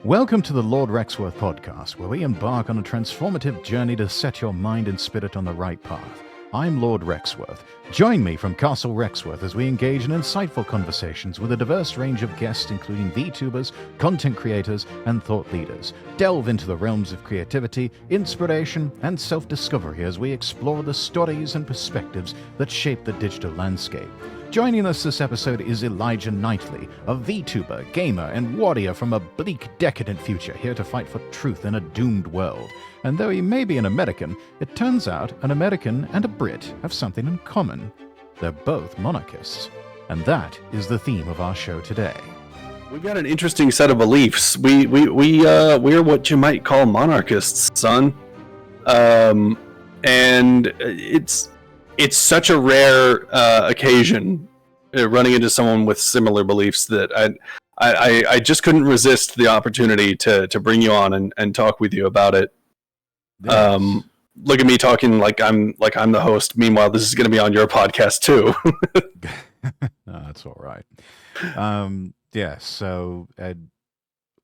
Welcome to the Lord Rexworth podcast, where we embark on a transformative journey to set your mind and spirit on the right path. I'm Lord Rexworth. Join me from Castle Rexworth as we engage in insightful conversations with a diverse range of guests, including VTubers, content creators, and thought leaders. Delve into the realms of creativity, inspiration, and self-discovery as we explore the stories and perspectives that shape the digital landscape. Joining us this episode is ElijahKnightly, a VTuber, gamer, and warrior from a bleak, decadent future, here to fight for truth in a doomed world. And though he may be an American, it turns out an American and a Brit have something in common. They're both monarchists. And that is the theme of our show today. We've got an interesting set of beliefs. We're what you might call monarchists, son. And it's such a rare occasion running into someone with similar beliefs that I just couldn't resist the opportunity to bring you on and talk with you about it. Yes. Look at me talking like I'm the host. Meanwhile, this is going to be on your podcast too. No, that's all right. Yeah, so it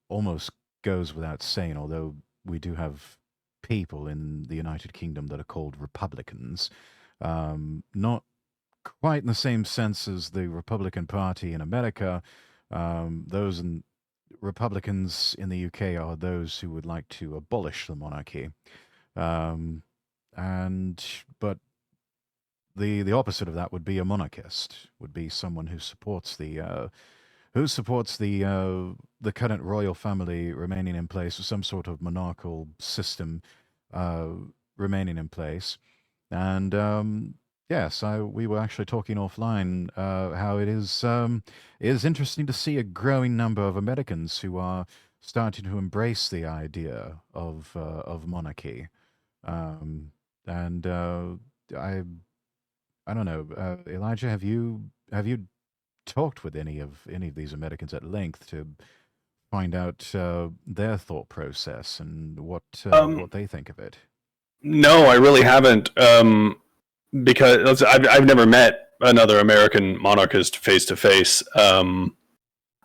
almost goes without saying, although we do have people in the United Kingdom that are called Republicans, not quite in the same sense as the Republican Party in America. Those Republicans in the UK are those who would like to abolish the monarchy. But the opposite of that would be a monarchist, would be someone who supports the current royal family remaining in place, or some sort of monarchical system remaining in place. And yes, we were actually talking offline how it is interesting to see a growing number of Americans who are starting to embrace the idea of monarchy. I don't know, Elijah, have you talked with any of these Americans at length to find out their thought process and what they think of it? No, I really haven't. Because I've never met another American monarchist face to face.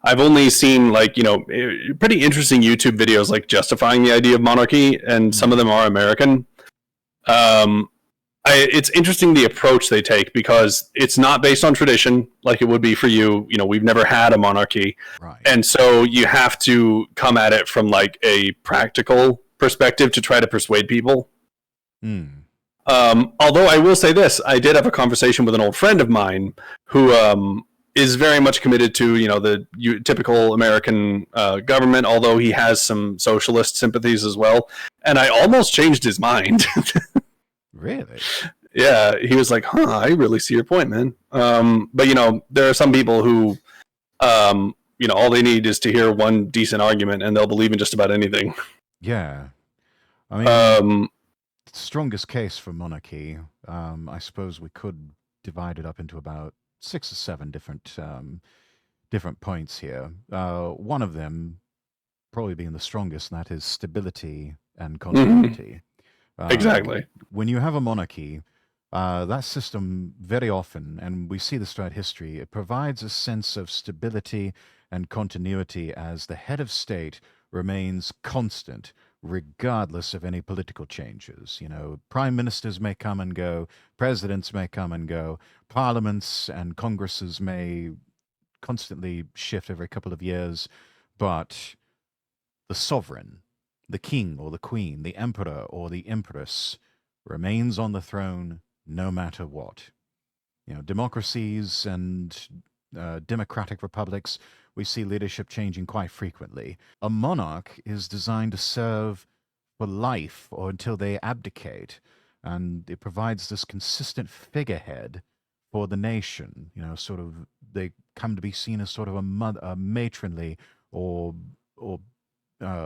I've only seen pretty interesting YouTube videos like justifying the idea of monarchy, and some of them are American. It's interesting the approach they take, because it's not based on tradition like it would be for you. You know, we've never had a monarchy, right. And so you have to come at it from like a practical perspective to try to persuade people. Although I will say this, I did have a conversation with an old friend of mine who is very much committed to, the typical American government, although he has some socialist sympathies as well. And I almost changed his mind. Really? Yeah, he was like, I really see your point, man. But, there are some people who, all they need is to hear one decent argument and they'll believe in just about anything. Yeah. I mean... strongest case for monarchy, I suppose we could divide it up into about 6 or 7 different points here. One of them probably being the strongest, and that is stability and continuity. Exactly. When you have a monarchy, that system very often, and we see this throughout history, it provides a sense of stability and continuity as the head of state remains constant, regardless of any political changes. Prime ministers may come and go, presidents may come and go, parliaments and congresses may constantly shift every couple of years, but the sovereign, the king or the queen, the emperor or the empress, remains on the throne no matter what. Democracies and democratic republics, we see leadership changing quite frequently. A monarch is designed to serve for life or until they abdicate, and it provides this consistent figurehead for the nation. Sort of, they come to be seen as sort of a matronly or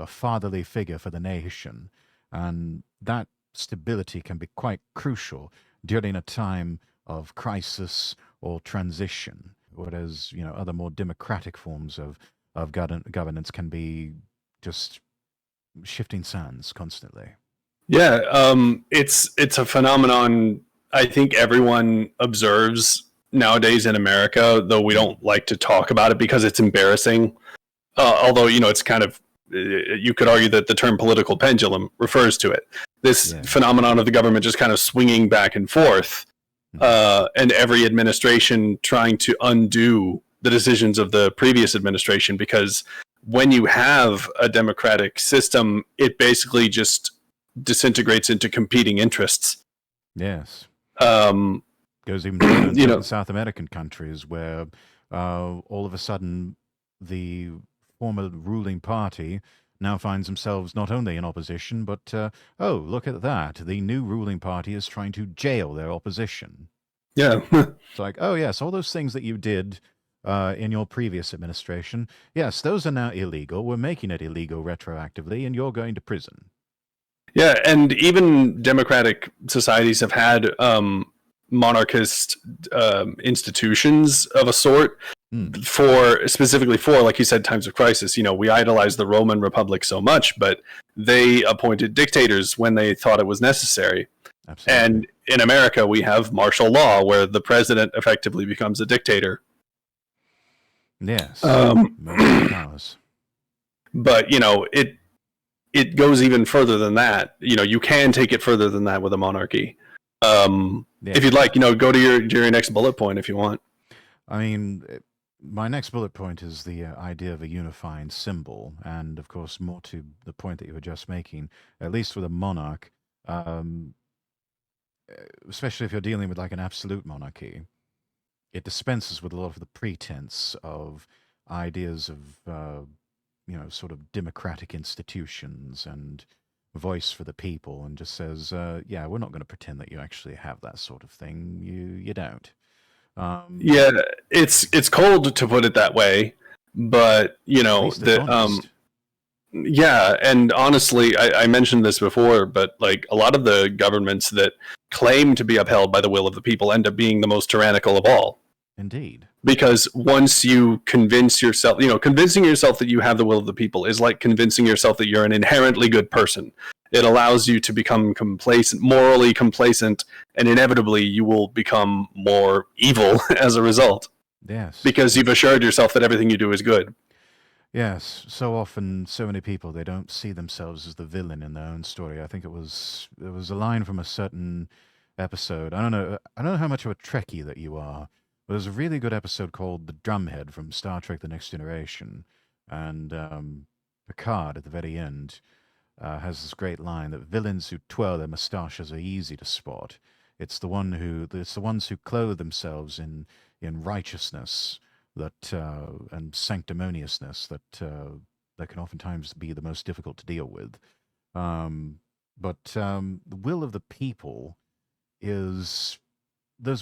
fatherly figure for the nation, and that stability can be quite crucial during a time of crisis or transition. Whereas, other more democratic forms of governance can be just shifting sands constantly. Yeah, it's a phenomenon I think everyone observes nowadays in America, though we don't like to talk about it because it's embarrassing. Although, it's kind of you could argue that the term political pendulum refers to it. This phenomenon of the government just kind of swinging back and forth, and every administration trying to undo the decisions of the previous administration, because when you have a democratic system, it basically just disintegrates into competing interests. Yes. Um, Goes even to in South American countries where all of a sudden the former ruling party now finds themselves not only in opposition, but, oh, look at that. The new ruling party is trying to jail their opposition. Yeah. It's like, oh, yes, all those things that you did in your previous administration, yes, those are now illegal. We're making it illegal retroactively, and you're going to prison. Yeah, and even democratic societies have had monarchist institutions of a sort specifically for, like you said, times of crisis. We idolize the Roman Republic so much, but they appointed dictators when they thought it was necessary. Absolutely. And in America, we have martial law, where the president effectively becomes a dictator. Yes. But it goes even further than that. You can take it further than that with a monarchy. If you'd like, go to your next bullet point if you want. I mean, my next bullet point is the idea of a unifying symbol, and of course, more to the point that you were just making, at least with a monarch, especially if you're dealing with like an absolute monarchy, it dispenses with a lot of the pretense of ideas of sort of democratic institutions and voice for the people, and just says, yeah, we're not going to pretend that you actually have that sort of thing. You don't. Yeah, it's cold to put it that way, but yeah, and honestly, I mentioned this before, but like a lot of the governments that claim to be upheld by the will of the people end up being the most tyrannical of all. Indeed. Because once you convince yourself, convincing yourself that you have the will of the people is like convincing yourself that you're an inherently good person. It allows you to become morally complacent, and inevitably you will become more evil as a result. Yes. Because you've assured yourself that everything you do is good. Yes. So often, so many people, they don't see themselves as the villain in their own story. I think there was a line from a certain episode. I don't know how much of a Trekkie that you are. There's a really good episode called The Drumhead from Star Trek The Next Generation. And Picard, at the very end, has this great line that villains who twirl their moustaches are easy to spot. It's the ones who clothe themselves in righteousness and sanctimoniousness that can oftentimes be the most difficult to deal with. But the will of the people there's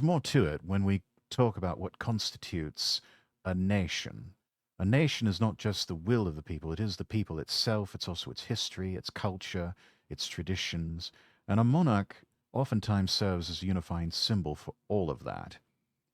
more to it when we talk about what constitutes a nation. A nation is not just the will of the people, it is the people itself. It's also its history, its culture, its traditions. And a monarch oftentimes serves as a unifying symbol for all of that.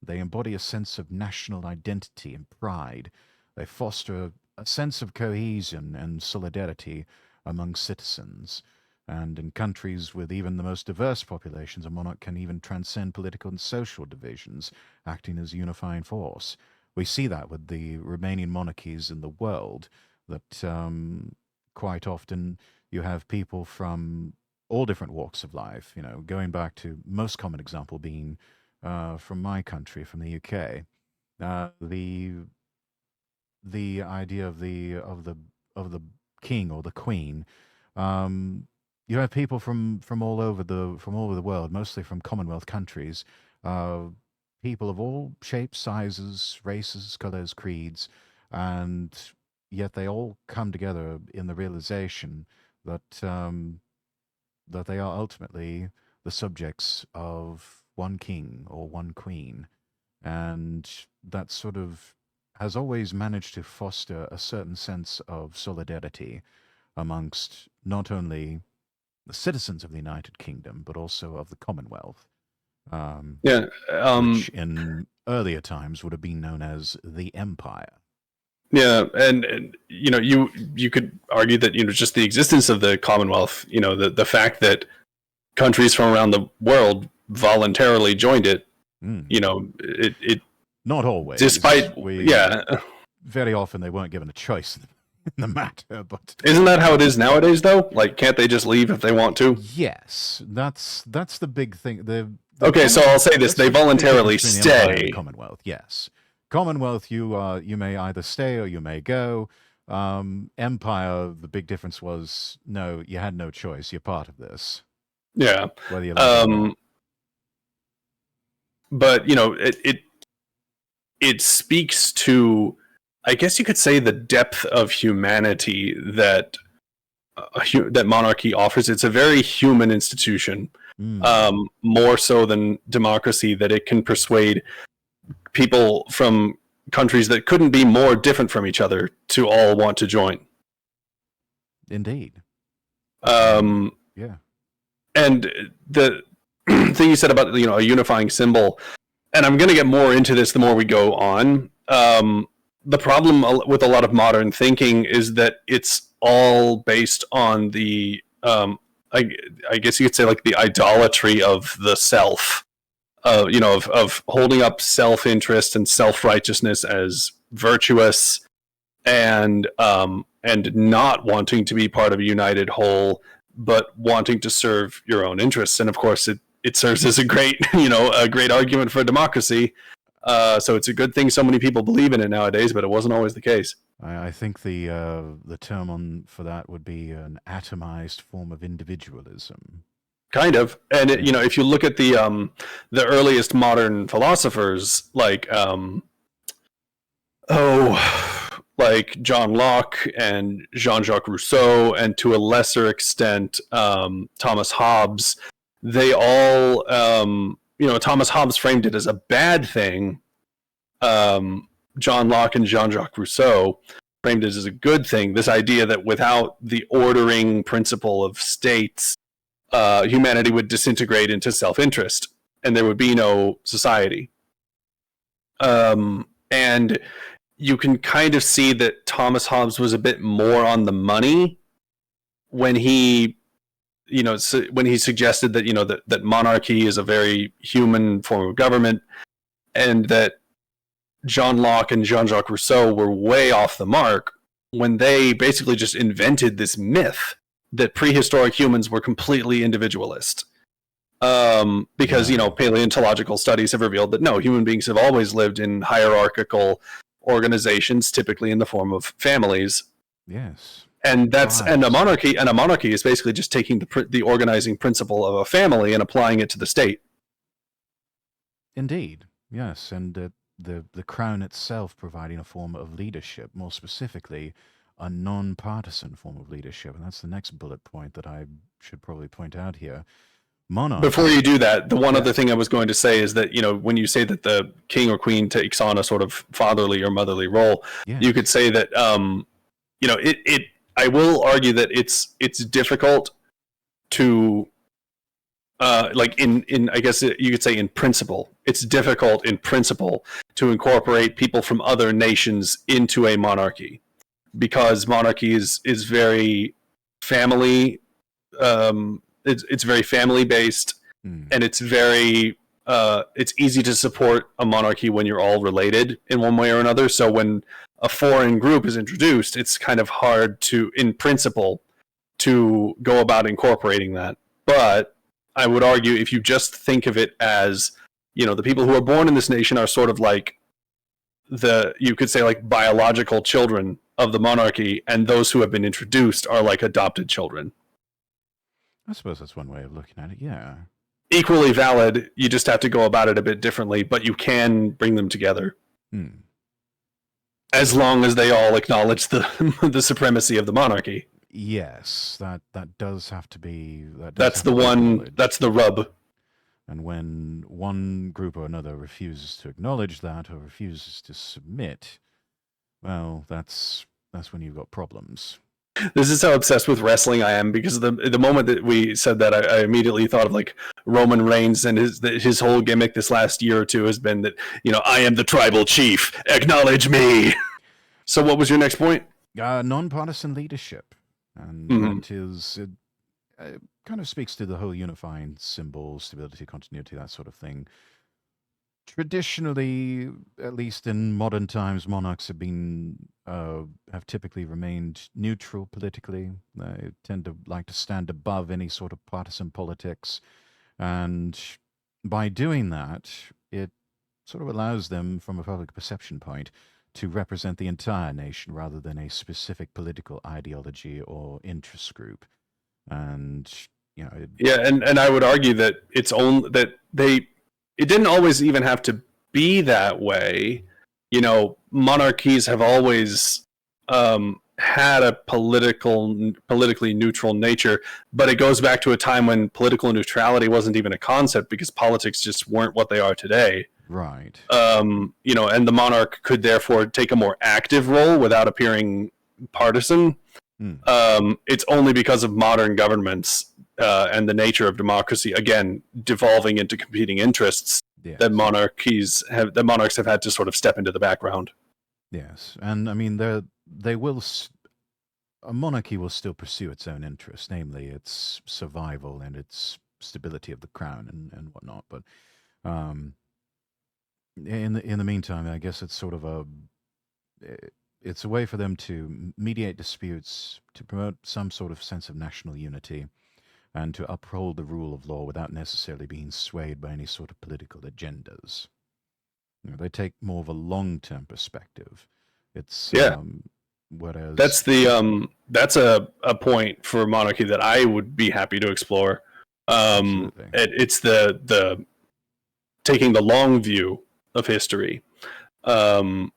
They embody a sense of national identity and pride. They foster a sense of cohesion and solidarity among citizens. And in countries with even the most diverse populations, a monarch can even transcend political and social divisions, acting as a unifying force. We see that with the remaining monarchies in the world, that quite often you have people from all different walks of life, going back to most common example being from my country, from the UK. The idea of the king or the queen. You have people from all over the world, mostly from Commonwealth countries, people of all shapes, sizes, races, colors, creeds, and yet they all come together in the realization that that they are ultimately the subjects of one king or one queen, and that sort of has always managed to foster a certain sense of solidarity amongst not only the citizens of the United Kingdom, but also of the Commonwealth. Which in earlier times would have been known as the Empire. Yeah, and you could argue that just the existence of the Commonwealth, the fact that countries from around the world voluntarily joined it, it not always, despite very often they weren't given a choice. in the matter, but Isn't that how it is nowadays, though? Like, can't they just leave if they want to? yes, that's the big thing. The Okay, so I'll say this: Let's they look at the big difference voluntarily between the Empire and the stay. Commonwealth. Yes, Commonwealth, you may either stay or you may go. Empire, the big difference was no, you had no choice. You're part of this, Yeah. whether you like it or not. But it speaks to, I guess you could say, the depth of humanity that that monarchy offers. It's a very human institution, more so than democracy, that it can persuade people from countries that couldn't be more different from each other to all want to join. Indeed. Yeah. And the thing you said about a unifying symbol, and I'm going to get more into this the more we go on. The problem with a lot of modern thinking is that it's all based on the I guess you could say, like, the idolatry of the self, of holding up self-interest and self-righteousness as virtuous, and not wanting to be part of a united whole, but wanting to serve your own interests. And of course, it serves as a great a great argument for democracy. So it's a good thing so many people believe in it nowadays, but it wasn't always the case. I think the term for that would be an atomized form of individualism. Kind of. And if you look at the earliest modern philosophers, like like John Locke and Jean-Jacques Rousseau, and to a lesser extent Thomas Hobbes, they all Thomas Hobbes framed it as a bad thing. John Locke and Jean-Jacques Rousseau framed it as a good thing. This idea that without the ordering principle of states, humanity would disintegrate into self-interest, and there would be no society. And you can kind of see that Thomas Hobbes was a bit more on the money when he suggested that that monarchy is a very human form of government, and that John Locke and Jean-Jacques Rousseau were way off the mark when they basically just invented this myth that prehistoric humans were completely individualist. Because paleontological studies have revealed that no, human beings have always lived in hierarchical organizations, typically in the form of families. Yes. And a monarchy is basically just taking the organizing principle of a family and applying it to the state. Indeed, yes, and the crown itself providing a form of leadership, more specifically, a non-partisan form of leadership, and that's the next bullet point that I should probably point out here. Monarch. Before you do that, the one other thing I was going to say is that when you say that the king or queen takes on a sort of fatherly or motherly role, you could say that I will argue that it's difficult to I guess you could say in principle, it's difficult in principle to incorporate people from other nations into a monarchy, because monarchy is very family. It's very family based, and it's very it's easy to support a monarchy when you're all related in one way or another. So when a foreign group is introduced, it's kind of hard in principle, to go about incorporating that. But I would argue, if you just think of it as, the people who are born in this nation are sort of like you could say, like, biological children of the monarchy, and those who have been introduced are like adopted children. I suppose that's one way of looking at it, yeah. Equally valid, you just have to go about it a bit differently, but you can bring them together. As long as they all acknowledge the supremacy of the monarchy. Yes, that does have to be... That's the rub. And when one group or another refuses to acknowledge that, or refuses to submit, well, that's when you've got problems. This is how obsessed with wrestling I am, because the moment that we said that, I immediately thought of, like, Roman Reigns, and his whole gimmick this last year or two has been that, I am the tribal chief, acknowledge me. So what was your next point? Non-partisan leadership. And it kind of speaks to the whole unifying symbol, stability, continuity, that sort of thing. Traditionally, at least in modern times, monarchs have been have typically remained neutral politically. They tend to like to stand above any sort of partisan politics. And by doing that, it sort of allows them, from a public perception point, to represent the entire nation rather than a specific political ideology or interest group. And, Yeah, and I would argue that it's only that it didn't always even have to be that way. Monarchies have always had a politically neutral nature, but it goes back to a time when political neutrality wasn't even a concept because politics just weren't what they are today. right. And the monarch could therefore take a more active role without appearing partisan. It's only because of modern governments and the nature of democracy, again, devolving into competing interests, Yes. that monarchs have had to sort of step into the background. Yes. And I mean, they will. A monarchy will still pursue its own interests, namely its survival and its stability of the crown and whatnot. But in the meantime, I guess it's sort of it's a way for them to mediate disputes, to promote some sort of sense of national unity, and to uphold the rule of law without necessarily being swayed by any sort of political agendas. They take more of a long-term perspective. It's Yeah. Whereas That's a point for monarchy that I would be happy to explore. Absolutely. It's the taking the long view of history. So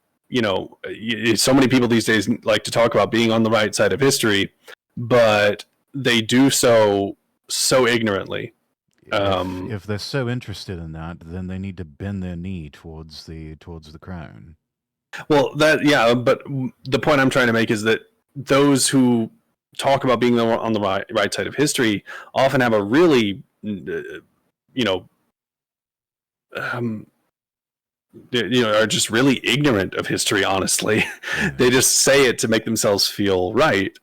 many people these days like to talk about being on the right side of history, but they do so ignorantly. If they're so interested in that, then they need to bend their knee towards the crown. Well, but the point I'm trying to make is that those who talk about being on the right side of history often have a really, are just really ignorant of history. Honestly, Yeah. they just say it to make themselves feel right.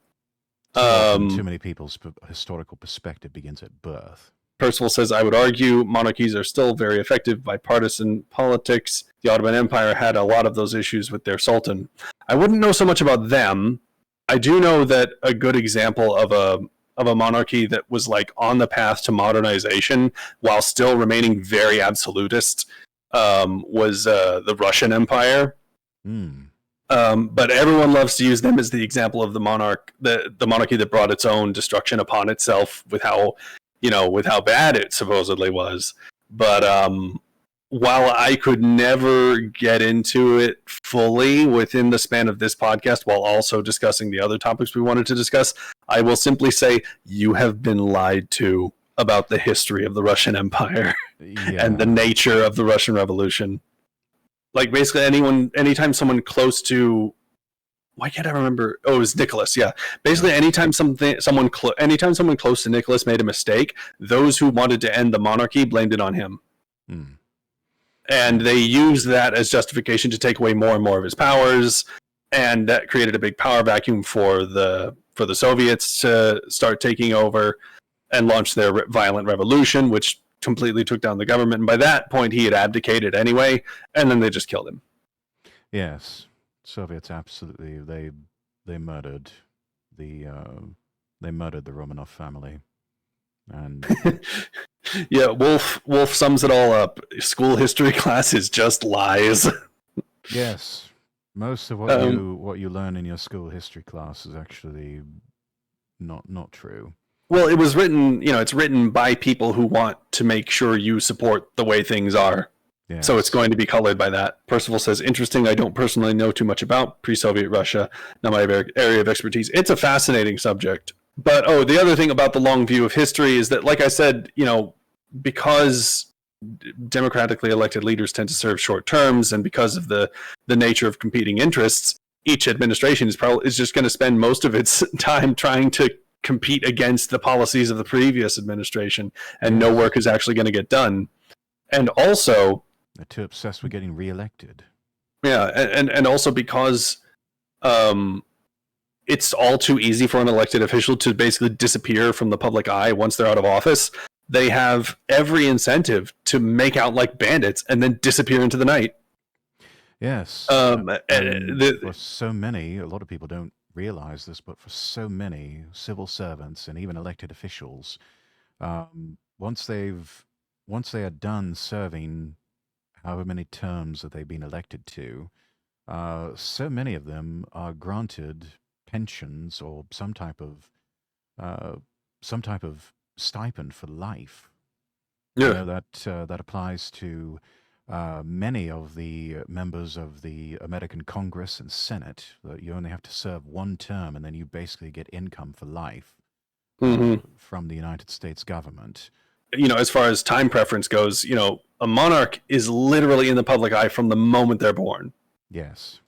Too many people's historical perspective begins at birth. Percival says, I would argue monarchies are still very effective bipartisan politics. The Ottoman Empire had a lot of those issues with their sultan. I wouldn't know so much about them. I do know that a good example of a monarchy that was like on the path to modernization while still remaining very absolutist was the Russian Empire. But everyone loves to use them as the example of the monarchy that brought its own destruction upon itself with how bad it supposedly was. But while I could never get into it fully within the span of this podcast while also discussing the other topics we wanted to discuss, I will simply say you have been lied to about the history of the Russian Empire and the nature of the Russian Revolution. Like basically anytime someone close to, why can't I remember? Oh, it was Nicholas. Yeah. Basically, anytime someone close to Nicholas made a mistake, those who wanted to end the monarchy blamed it on him. And they used that as justification to take away more and more of his powers, and that created a big power vacuum for the Soviets to start taking over and launch their violent revolution, which completely took down the government. And by that point, he had abdicated anyway, and then they just killed him. Yes. Soviets absolutely they murdered the Romanov family, and yeah, Wolf sums it all up. School history class is just lies. yes, most of what you learn in your school history class is actually not true. Well, it was written, it's written by people who want to make sure you support the way things are. Yes. So it's going to be colored by that. Percival says, interesting. I don't personally know too much about pre-Soviet Russia, not my area of expertise. It's a fascinating subject. But, the other thing about the long view of history is that, like I said, because democratically elected leaders tend to serve short terms, and because of the nature of competing interests, each administration is just going to spend most of its time trying to compete against the policies of the previous administration, and no work is actually going to get done. And also, they're too obsessed with getting reelected. Yeah, and also because it's all too easy for an elected official to basically disappear from the public eye once they're out of office. They have every incentive to make out like bandits and then disappear into the night. Yes, and for The, so many, a lot of people don't realize this, but for so many civil servants and even elected officials, once they are done serving however many terms that they've been elected to, so many of them are granted pensions or uh, some type of stipend for life. You yeah. know that that applies to many of the members of the American Congress and Senate. That you only have to serve one term, and then you basically get income for life Hmm. from the United States government. As far as time preference goes, a monarch is literally in the public eye from the moment they're born. Yes.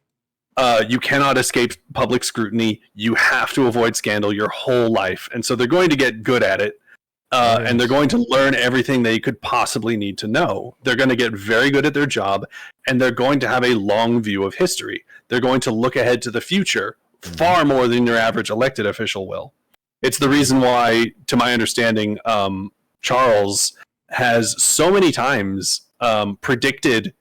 You cannot escape public scrutiny. You have to avoid scandal your whole life, and so they're going to get good at it. Oh And they're yes. going to learn everything they could possibly need to know. They're going to get very good at their job, and they're going to have a long view of history. They're going to look ahead to the future Hmm. far more than your average elected official will. It's the reason why, to my understanding, Charles has so many times predicted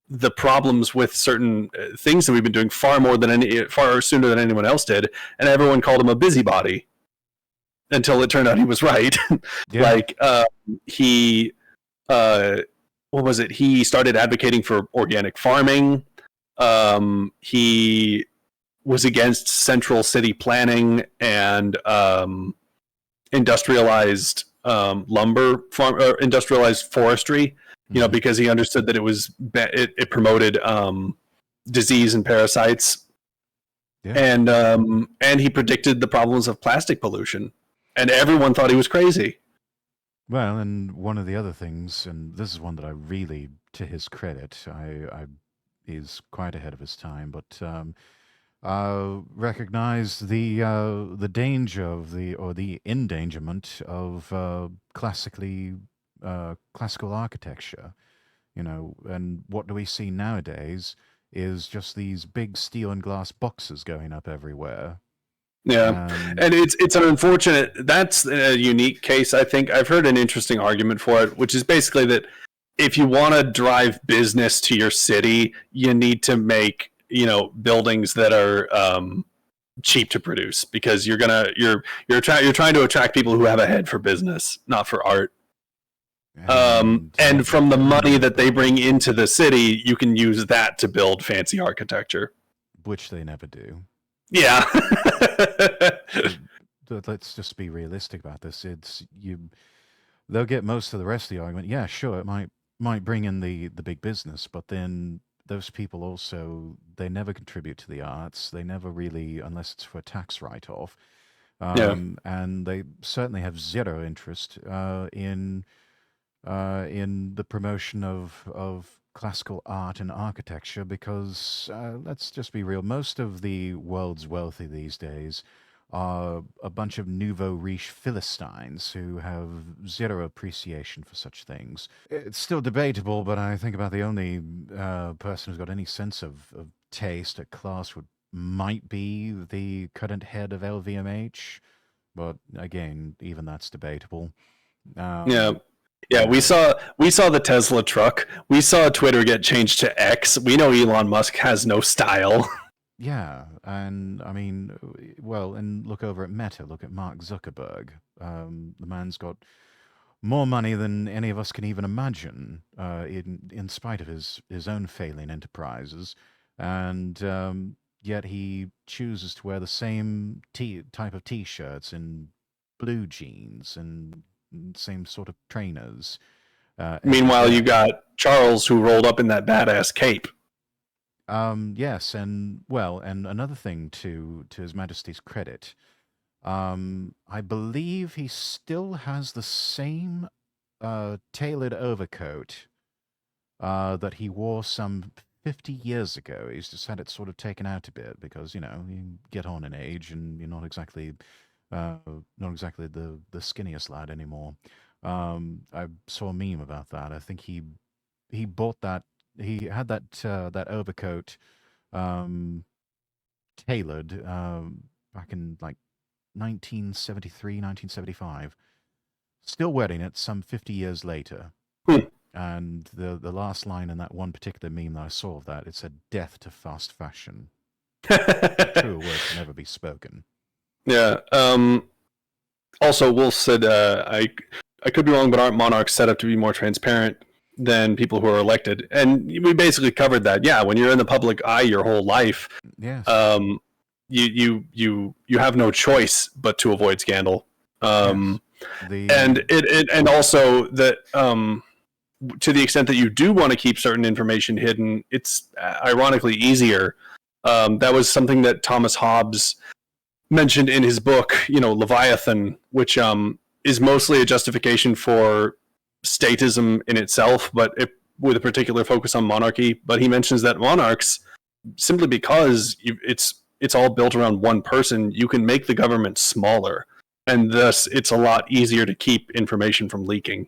the problems with certain things that we've been doing far sooner than anyone else did, and everyone called him a busybody until it turned out he was right. Yeah. Like he, uh, what was it? He started advocating for organic farming. He was against central city planning and industrialized lumber farm or industrialized forestry. Hmm. Because he understood that it promoted disease and parasites, Yeah. and he predicted the problems of plastic pollution, and everyone thought he was crazy. Well, and one of the other things, and this is one that I really, to his credit, he's quite ahead of his time, but recognize the danger of the or the endangerment of classical architecture. You know, and what do we see nowadays is just these big steel and glass boxes going up everywhere. Yeah, And and it's an unfortunate. That's a unique case. I think I've heard an interesting argument for it, which is basically that if you want to drive business to your city, you need to make buildings that are cheap to produce, because you're trying to attract people who have a head for business, not for art. and And from the money that they bring into the city, you can use that to build fancy architecture. which they never do. Yeah. Uh, let's just be realistic about this. It's you. They'll get most of the rest of the argument. Yeah, sure, it might bring in the big business, but then those people also they never contribute to the arts. They never really, unless it's for a tax write-off, Yeah. and they certainly have zero interest in the promotion of classical art and architecture because let's just be real, most of the world's wealthy these days are a bunch of nouveau riche Philistines who have zero appreciation for such things. It's still debatable, but I think about the only person who's got any sense of taste at class would might be the current head of LVMH, but again, even that's debatable. Yeah. Um, Yeah, we yeah, saw we saw the Tesla truck. We saw Twitter get changed to X. We know Elon Musk has no style. yeah, and I mean, well, and look over at Meta. Look at Mark Zuckerberg. The man's got more money than any of us can even imagine, in spite of his own failing enterprises, and yet he chooses to wear the same type of t-shirts and blue jeans and same sort of trainers every Meanwhile, you day. got Charles, who rolled up in that badass cape. Yes, and well, and another thing to His Majesty's credit, I believe he still has the same tailored overcoat that he wore some 50 years ago. He's just had it sort of taken out a bit because, you get on in age and you're uh, not exactly the skinniest lad anymore. I saw a meme about that. I think he bought that. He had that overcoat um, tailored back in like 1973, 1975. Still wearing it some 50 years later. Hmm. And the last line in that one particular meme that I saw of that, it said "death to fast fashion." Truer words can never be spoken. Yeah. Also, Wolf said, I could be wrong, but aren't monarchs set up to be more transparent than people who are elected? And we basically covered that. Yeah, when you're in the public eye your whole life, Yes. You have no choice but to avoid scandal. Yes. And also that to the extent that you do want to keep certain information hidden, it's ironically easier. That was something that Thomas Hobbes mentioned in his book, Leviathan, which is mostly a justification for statism in itself, but with a particular focus on monarchy. But he mentions that monarchs, simply because it's all built around one person, you can make the government smaller, and thus it's a lot easier to keep information from leaking.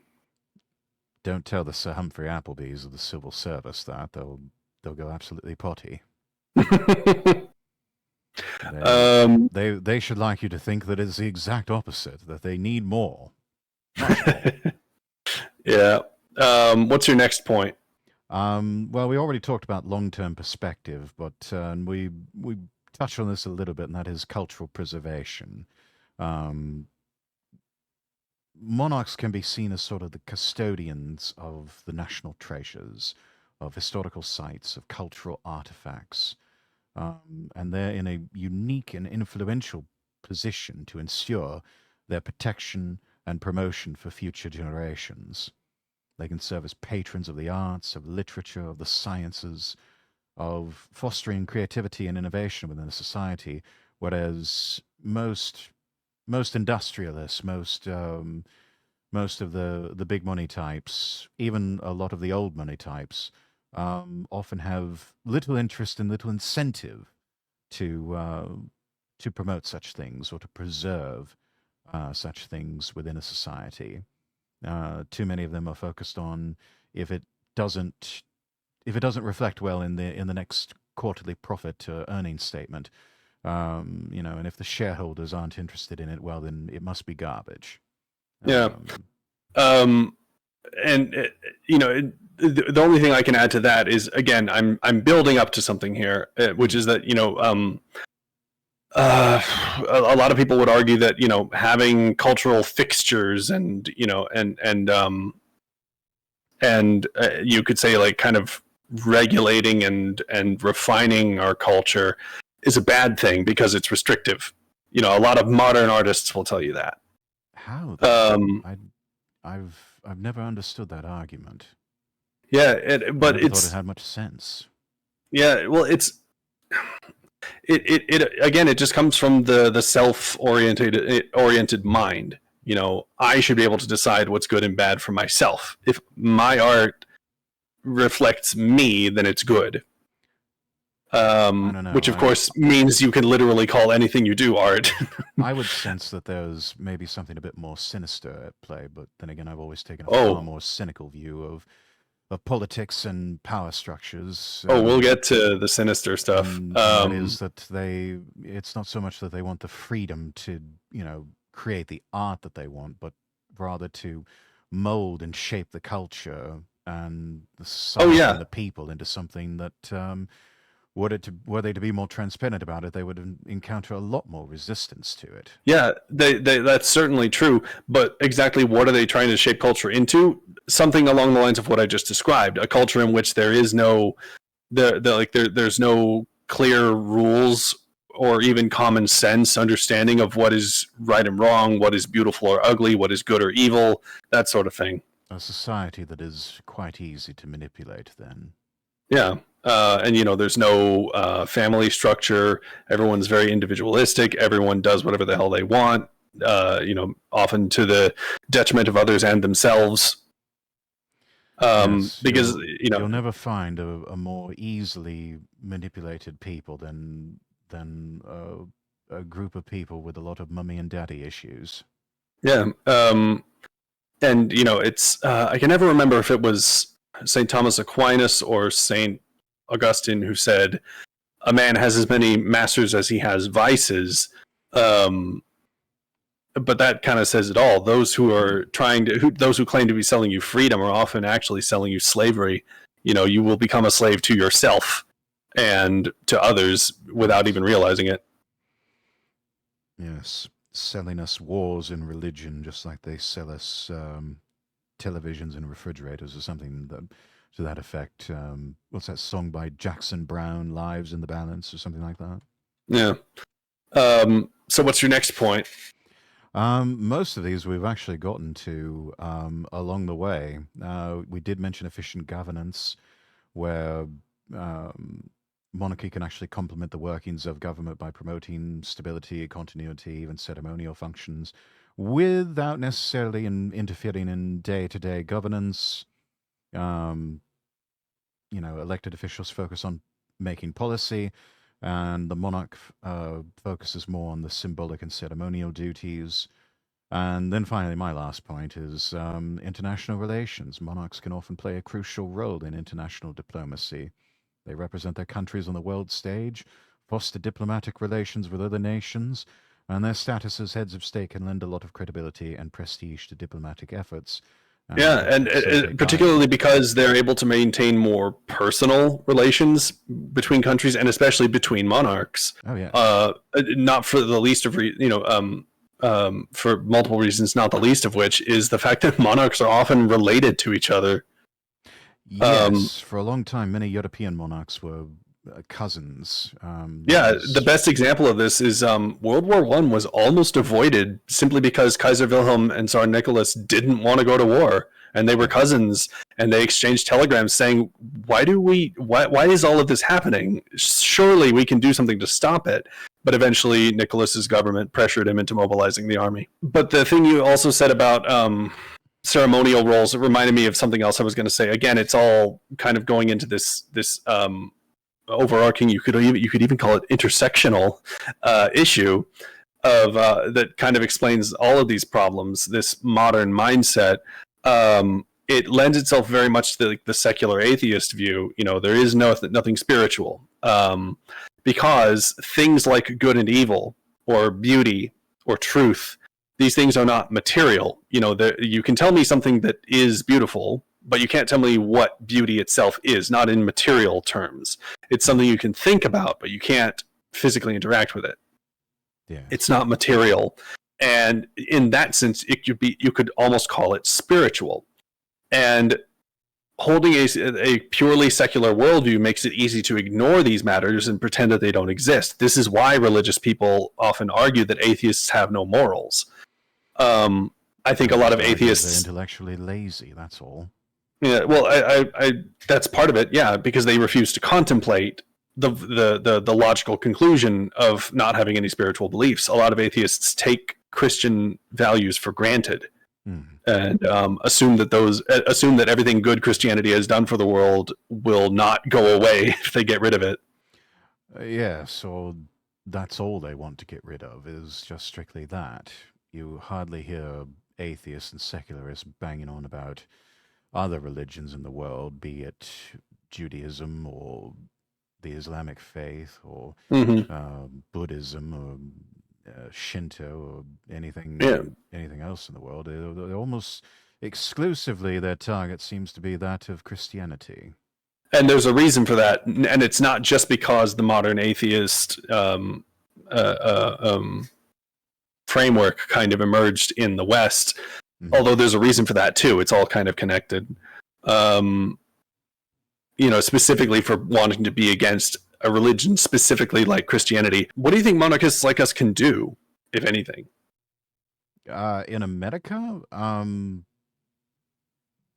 Don't tell the Sir Humphrey Applebys of the civil service that they'll go absolutely potty. They should like you to think that it's the exact opposite, that they need more. Much more. Yeah. What's your next point? Well, we already talked about long-term perspective, but we touched on this a little bit, and that is cultural preservation. Monarchs can be seen as sort of the custodians of the national treasures, of historical sites, of cultural artifacts. And they're in a unique and influential position to ensure their protection and promotion for future generations. They can serve as patrons of the arts, of literature, of the sciences, of fostering creativity and innovation within a society, whereas most industrialists, most of the big money types, even a lot of the old money types, often have little interest and little incentive to promote such things or to preserve such things within a society. Too many of them are focused on if it doesn't reflect well in the next quarterly profit earnings statement, and if the shareholders aren't interested in it, well, then it must be garbage. Yeah. And the only thing I can add to that is, again, I'm building up to something here, which is that a lot of people would argue that having cultural fixtures and you could say, like, kind of regulating and refining our culture is a bad thing because it's restrictive. A lot of modern artists will tell you that. How? I've never understood that argument. Yeah, but I never thought it had much sense. Yeah, well, it again, it just comes from the self-oriented mind. I should be able to decide what's good and bad for myself. If my art reflects me, then it's good. Which of course means you can literally call anything you do art. I would sense that there's maybe something a bit more sinister at play, but then again, I've always taken a far more cynical view of politics and power structures. We'll get to the sinister stuff. That is that it's not so much that they want the freedom to, create the art that they want, but rather to mold and shape the culture and the society and the people into something that, were they to be more transparent about it, they would encounter a lot more resistance to it. Yeah, that's certainly true. But exactly what are they trying to shape culture into? Something along the lines of what I just described: a culture in which there is no, there's no clear rules or even common sense understanding of what is right and wrong, what is beautiful or ugly, what is good or evil, that sort of thing. A society that is quite easy to manipulate, then. Yeah. And there's no family structure. Everyone's very individualistic. Everyone does whatever the hell they want. Often to the detriment of others and themselves. Yes, because you'll never find a more easily manipulated people than a group of people with a lot of mummy and daddy issues. Yeah. And it's I can never remember if it was St. Thomas Aquinas or St. Augustine who said a man has as many masters as he has vices. but that kind of says it all. Those who are those who claim to be selling you freedom are often actually selling you slavery. You will become a slave to yourself and to others without even realizing it. Yes, selling us wars and religion, just like they sell us televisions and refrigerators or something to that effect. What's that song by Jackson Brown, Lives in the Balance, or something like that? Yeah. So what's your next point? Most of these we've actually gotten to along the way. We did mention efficient governance, where um, monarchy can actually complement the workings of government by promoting stability, continuity, even ceremonial functions, without necessarily interfering in day-to-day governance. Um, Elected officials focus on making policy, and the monarch focuses more on the symbolic and ceremonial duties. And then finally, my last point is international relations. Monarchs can often play a crucial role in international diplomacy. They represent their countries on the world stage, foster diplomatic relations with other nations, and their status as heads of state can lend a lot of credibility and prestige to diplomatic efforts. Yeah, And and so they particularly guide. because they're able to maintain more personal relations between countries, and especially between monarchs. Oh, yes. Not for the least of for multiple reasons, not the least of which is the fact that monarchs are often related to each other. Um, Yes, for a long time, many European monarchs were cousins. That Yeah, the was. best example of this is World War One was almost avoided simply because Kaiser Wilhelm and Tsar Nicholas didn't want to go to war, and they were Yeah. cousins, and they exchanged telegrams saying, Why is all of this happening? Surely we can do something to stop it." But eventually, Nicholas's government pressured him into mobilizing the army. But the thing you also said about ceremonial roles, it reminded me of something else I was going to say. Again, it's all kind of going into this overarching, you could even call it intersectional issue of that kind of explains all of these problems. This modern mindset, it lends itself very much to the secular atheist view. There is nothing spiritual, because things like good and evil, or beauty, or truth, these things are not material. You can tell me something that is beautiful, but you can't tell me what beauty itself is, not in material terms. It's something you can think about, but you can't physically interact with it. It's Yes. not material. And in that sense, you could almost call it spiritual. And holding a purely secular worldview makes it easy to ignore these matters and pretend that they don't exist. This is why religious people often argue that atheists have no morals. I think I a lot just of argue they're atheists. intellectually lazy, that's all. Yeah, well, I that's part of it. Yeah, because they refuse to contemplate the logical conclusion of not having any spiritual beliefs. A lot of atheists take Christian values for granted, Hmm. and assume that everything good Christianity has done for the world will not go away if they get rid of it. Yeah, so that's all they want to get rid of is just strictly that. You hardly hear atheists and secularists banging on about other religions in the world, be it Judaism or the Islamic faith or Mm-hmm. Buddhism or Shinto or Yeah, anything else in the world. They're almost exclusively their target seems to be that of Christianity. and there's a reason for that, and it's not just because the modern atheist uh, uh, um, framework kind of emerged in the West. Hmm. Although there's a reason for that too. It's all kind of connected. Um, Specifically for wanting to be against a religion specifically like Christianity. What do you think monarchists like us can do, if anything? In America,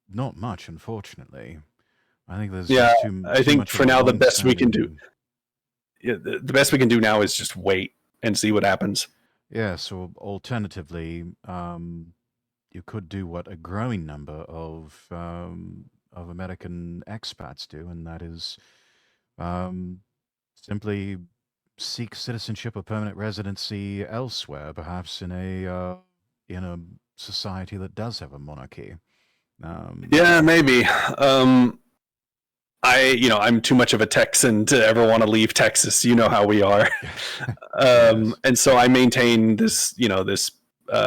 not much, unfortunately. I think there's Yeah, just I too think much of for a now the best we can do, long-standing. yeah, the best we can do now is just wait and see what happens. Yeah, so alternatively, you could do what a growing number of American expats do, and that is um, simply seek citizenship or permanent residency elsewhere, perhaps in a society that does have a monarchy. Um, Yeah, maybe. I'm too much of a Texan to ever want to leave Texas. You know how we are. yes. And so I maintain this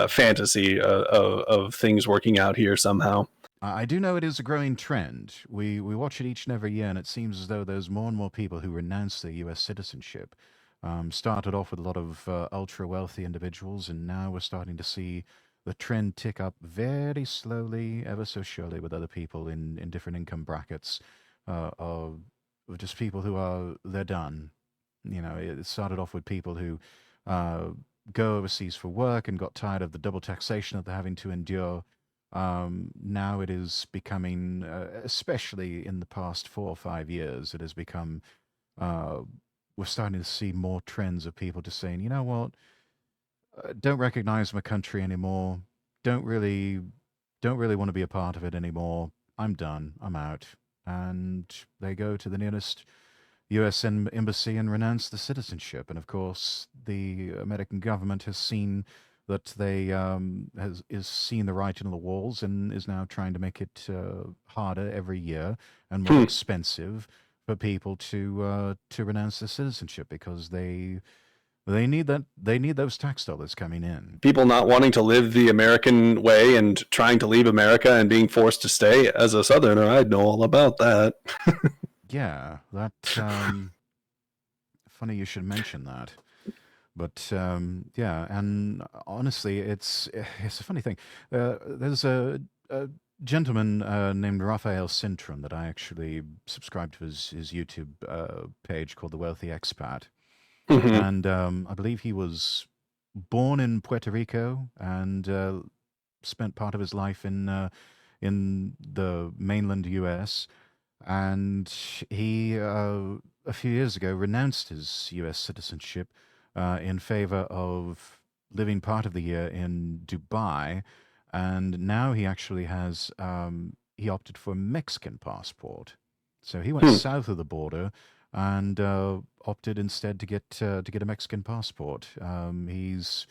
fantasy of things working out here somehow. I do know it is a growing trend. We watch it each and every year, and it seems as though there's more and more people who renounce their U.S. citizenship. Started off with a lot of ultra wealthy individuals, and now we're starting to see the trend tick up very slowly, ever so surely, with other people in different income brackets, of just people who are they're done. You know, it started off with people who uh, go overseas for work and got tired of the double taxation that they're having to endure. Now it is becoming, especially in the past 4 or 5 years, it has become, uh, we're starting to see more trends of people just saying, you know what, don't recognize my country anymore. Don't really, don't really want to be a part of it anymore. I'm done. I'm out. And they go to the nearest U.S. embassy and renounce the citizenship. And of course, the American government has seen that they has is seen the writing on the walls and is now trying to make it harder every year and more Hmm. expensive for people to renounce their citizenship because they need that they need those tax dollars coming in. People not wanting to live the American way and trying to leave America and being forced to stay. As a Southerner, I'd know all about that. Yeah, that funny you should mention that. But yeah, and honestly, it's a funny thing. There's a gentleman named Raphael Sintram that I actually subscribe to his YouTube page called The Wealthy Expat, Mhm. and I believe he was born in Puerto Rico and spent part of his life in the mainland U.S. And he a few years ago renounced his U.S. citizenship in favor of living part of the year in Dubai, and now he actually has he opted for a Mexican passport. So he went Hmm. south of the border and opted instead to get a Mexican passport. He's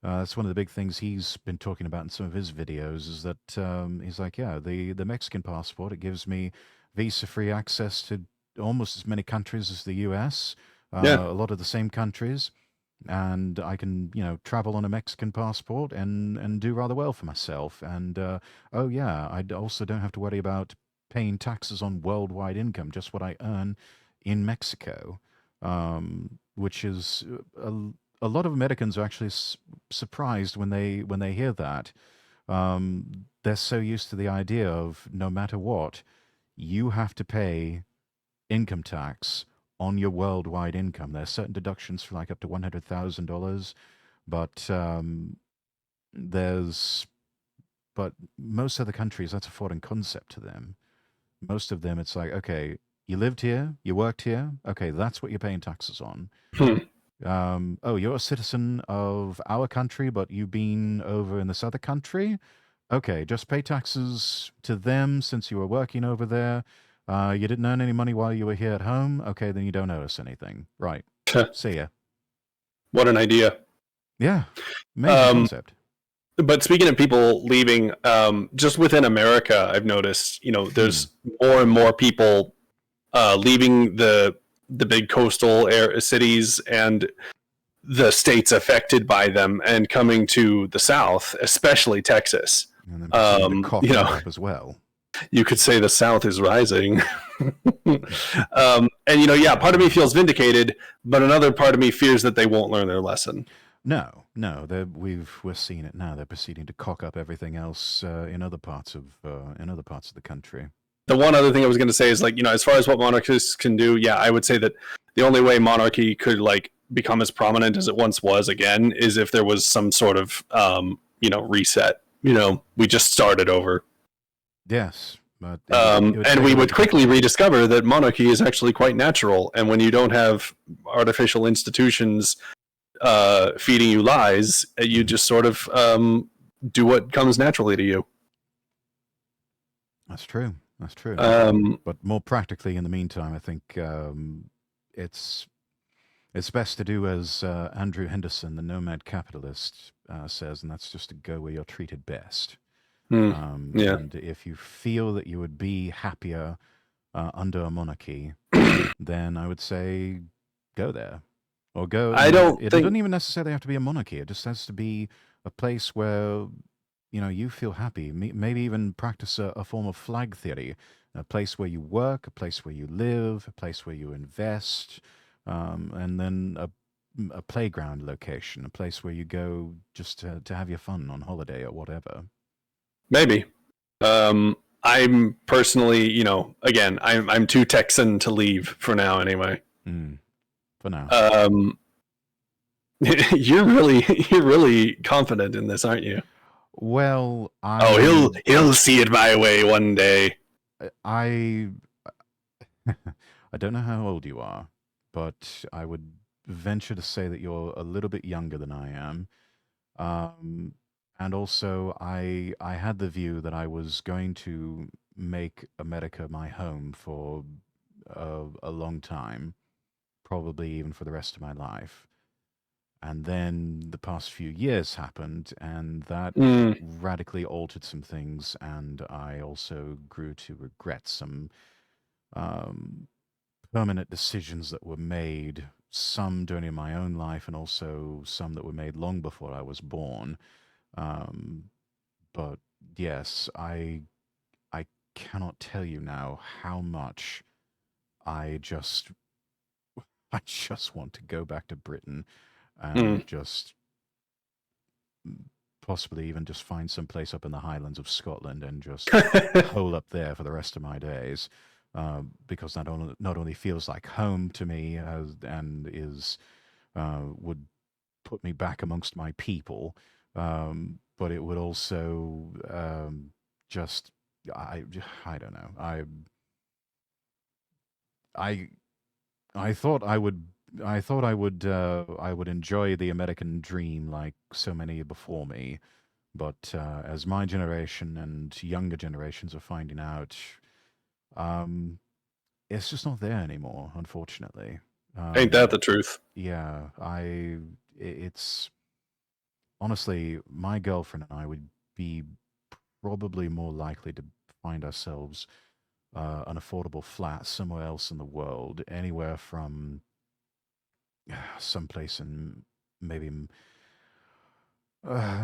That's one of the big things he's been talking about in some of his videos is that he's like, yeah, the Mexican passport, it gives me visa-free access to almost as many countries as the US, Yeah. a lot of the same countries, and I can, you know, travel on a Mexican passport and do rather well for myself. And oh yeah, also don't have to worry about paying taxes on worldwide income, just what I earn in Mexico, which is a lot of Americans are actually surprised when they hear that. They're so used to the idea of no matter what, you have to pay income tax on your worldwide income. There are certain deductions for like up to $100,000, but there's but most other countries that's a foreign concept to them. Most of them, it's like, okay, you lived here, you worked here, okay, that's what you're paying taxes on. Hmm. Oh, you're a citizen of our country, but you've been over in this other country. Okay, just pay taxes to them since you were working over there. You didn't earn any money while you were here at home. Okay, then you don't owe us anything. Right. See ya. What an idea. Yeah. Amazing Um, concept. but speaking of people leaving, just within America, I've noticed, Hmm. there's more and more people leaving the big coastal cities and the states affected by them and coming to the South, especially Texas. And then proceeding to cough that up as well. You could say the South is rising. And yeah, part of me feels vindicated, but another part of me fears that they won't learn their lesson. No, no, we're seeing it now. They're proceeding to cock up everything else in other parts of the country. The one other thing I was going to say is, like, as far as what monarchists can do, yeah, I would say that the only way monarchy could, like, become as prominent as it once was again is if there was some sort of reset. We just started over. Yes, but it would And take a we lot would of quickly people. rediscover that monarchy is actually quite natural. And when you don't have artificial institutions feeding you lies, you just sort of do what comes naturally to you. That's true. That's true. Um, But more practically, in the meantime, I think it's it's best to do as Andrew Henderson, the nomad capitalist, says, and that's just to go where you're treated best. yeah. And if you feel that you would be happier under a monarchy, then I would say go there. Or go, I and don't it think doesn't even necessarily have to be a monarchy. It just has to be a place where you feel happy. Maybe even practice a form of flag theory. A place where you work, a place where you live, a place where you invest, and then a playground location, a place where you go just to have your fun on holiday or whatever. Maybe. I'm personally, again, I'm too Texan to leave for now anyway. For now. You're really confident in this, aren't you? Well, He'll see it my way one day. I I don't know how old you are, but I would venture to say that you're a little bit younger than I am. Um, and also, I had the view that I was going to make America my home for a long time, probably even for the rest of my life. And then the past few years happened, and that Mm. radically altered some things, and I also grew to regret some um, permanent decisions that were made, some during my own life, and also some that were made long before I was born. Um, but yes, I cannot tell you now how much I just I just want to go back to Britain Mm. and just possibly even just find some place up in the Highlands of Scotland and just hole up there for the rest of my days, because not only feels like home to me and is would put me back amongst my people, but it would also just I I don't know I I thought I would enjoy the American dream like so many before me, but as my generation and younger generations are finding out, um, it's just not there anymore, unfortunately. Ain't that Um, the truth? yeah, it's honestly, my girlfriend and I would be probably more likely to find ourselves an affordable flat somewhere else in the world, anywhere from someplace in maybe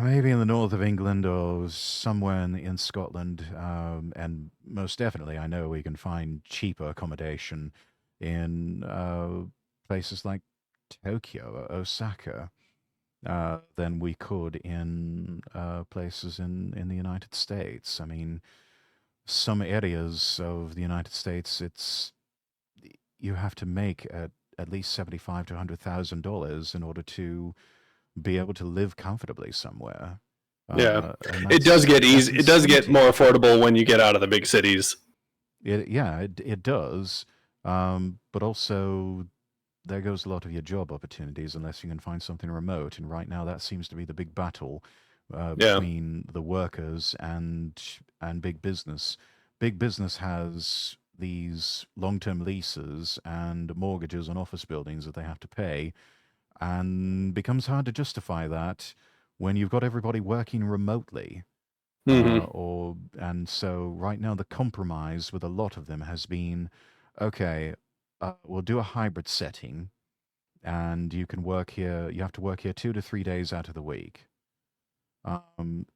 maybe in the north of England or somewhere in Scotland, and most definitely, I know we can find cheaper accommodation in places like Tokyo or Osaka than we could in places in the United States. I mean, some areas of the United States, it's you have to make at least 75 to $100,000 in order to be able to live comfortably somewhere. Yeah, And it does get that's easy. It does get insanity. more affordable when you get out of the big cities. It does. But also there goes a lot of your job opportunities unless you can find something remote. And right now, that seems to be the big battle Yeah. between the workers and big business. Big business has these long-term leases and mortgages on office buildings that they have to pay, and becomes hard to justify that when you've got everybody working remotely. Hmm. And so right now the compromise with a lot of them has been, okay, we'll do a hybrid setting, and you can work here. You have to work here 2 to 3 days out of the week.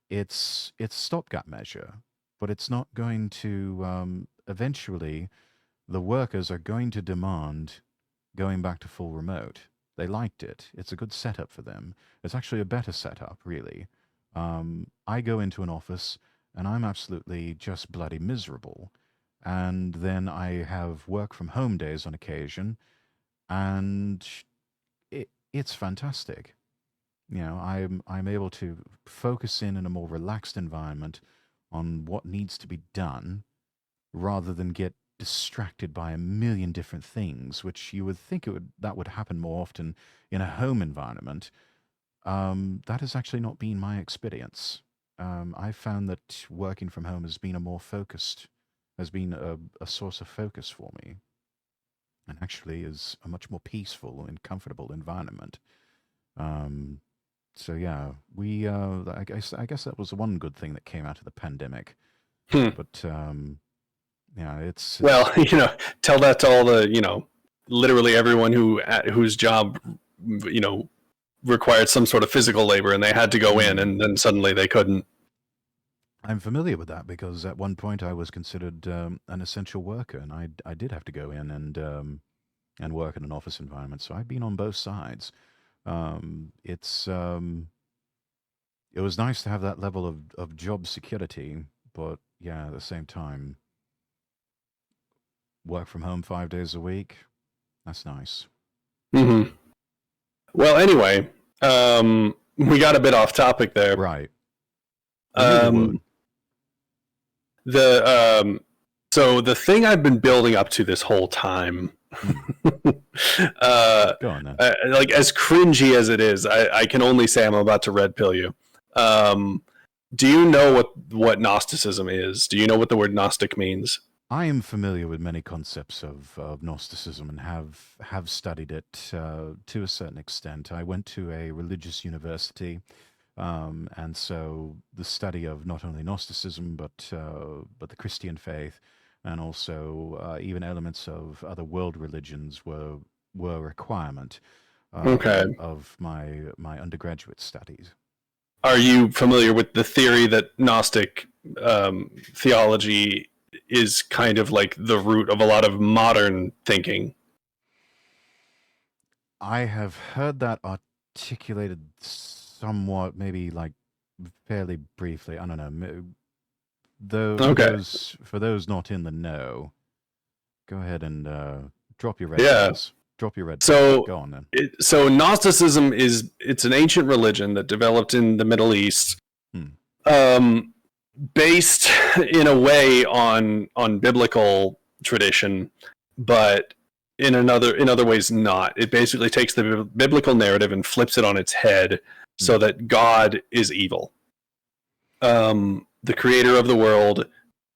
It's stopgap measure, but it's not going to. Eventually, the workers are going to demand going back to full remote. They liked it. It's a good setup for them. It's actually a better setup, really. I go into an office and I'm absolutely just bloody miserable. And then I have work from home days on occasion, and it's fantastic. I'm able to focus in a more relaxed environment on what needs to be done rather than get distracted by a million different things, which you would think that would happen more often in a home environment. That has actually not been my experience. I've found that working from home has been a source of focus for me, and actually is a much more peaceful and comfortable environment. Um, so yeah, I guess that was one good thing that came out of the pandemic. Hmm. But yeah, it's Well, tell that to all the, literally everyone whose job, you know, required some sort of physical labor, and they had to go in, and then suddenly they couldn't. I'm familiar with that because at one point I was considered an essential worker, and I did have to go in and work in an office environment. So I've been on both sides. It's it was nice to have that level of job security, but yeah, at the same time, work from home 5 days a week. That's nice. Hmm. Well, anyway, we got a bit off topic there. Right. I knew we would. So the thing I've been building up to this whole time, Go on then. like as cringy as it is, I can only say I'm about to red pill you. Do you know what Gnosticism is? Do you know what the word Gnostic means? I am familiar with many concepts of Gnosticism and have studied it to a certain extent. I went to a religious university, and so the study of not only Gnosticism but the Christian faith, and also even elements of other world religions were a requirement Okay. of my undergraduate studies. Are you familiar with the theory that Gnostic theology is kind of like the root of a lot of modern thinking? I have heard that articulated somewhat, maybe like fairly briefly. I don't know. Though Okay. for those not in the know, go ahead and drop your red Yeah. pills. Drop your red pills. So, Go on then. so Gnosticism it's an ancient religion that developed in the Middle East, based in a way on biblical tradition, but in other ways not. It basically takes the biblical narrative and flips it on its head, so that God is evil. The creator of the world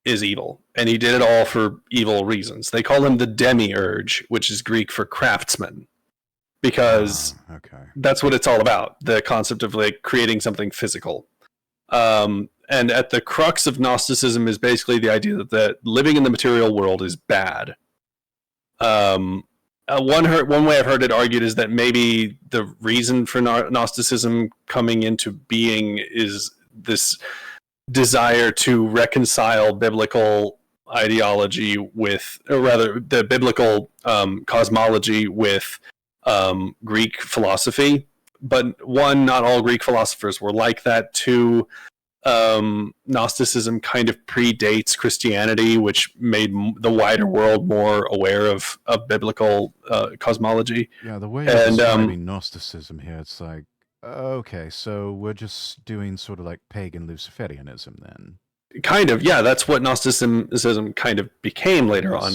is evil, and he did it all for evil reasons. They call him the demiurge, which is Greek for craftsman, because Okay. that's what it's all about, the concept of like creating something physical. And at the crux of Gnosticism is basically the idea that living in the material world is bad. One way I've heard it argued is that maybe the reason for Gnosticism coming into being is this desire to reconcile biblical ideology with, or rather, the biblical cosmology with Greek philosophy. But one, not all Greek philosophers were like that. Two, Gnosticism kind of predates Christianity, which made the wider world more aware of biblical cosmology. Yeah, the way you're describing Gnosticism here, it's like, okay, so we're just doing sort of like pagan Luciferianism then. Kind of, yeah. That's what Gnosticism kind of became later on.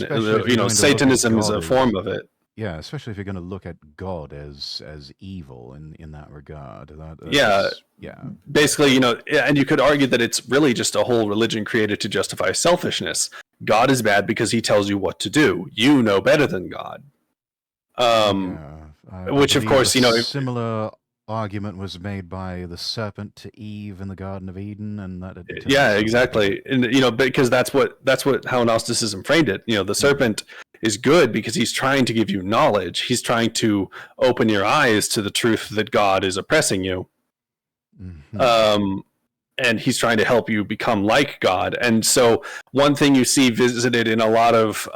Satanism is a form of it. Yeah, especially if you're going to look at God as evil in that regard. Yeah. Yeah. Basically, and you could argue that it's really just a whole religion created to justify selfishness. God is bad because he tells you what to do. You know better than God. Which, of course, similar argument was made by the serpent to Eve in the Garden of Eden, and that. Yeah, exactly, and because that's how Gnosticism framed it. The serpent is good because he's trying to give you knowledge. He's trying to open your eyes to the truth that God is oppressing you. Mm-hmm. And he's trying to help you become like God. And so one thing you see visited in a lot of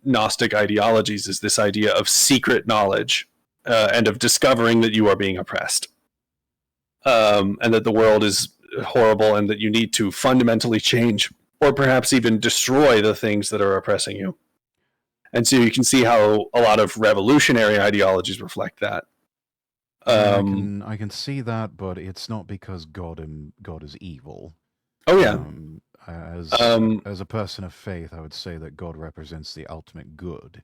Gnostic ideologies is this idea of secret knowledge and of discovering that you are being oppressed. And that the world is horrible and that you need to fundamentally change or perhaps even destroy the things that are oppressing you. And so you can see how a lot of revolutionary ideologies reflect that. I can see that, but it's not because God is evil. Oh yeah. As a person of faith, I would say that God represents the ultimate good.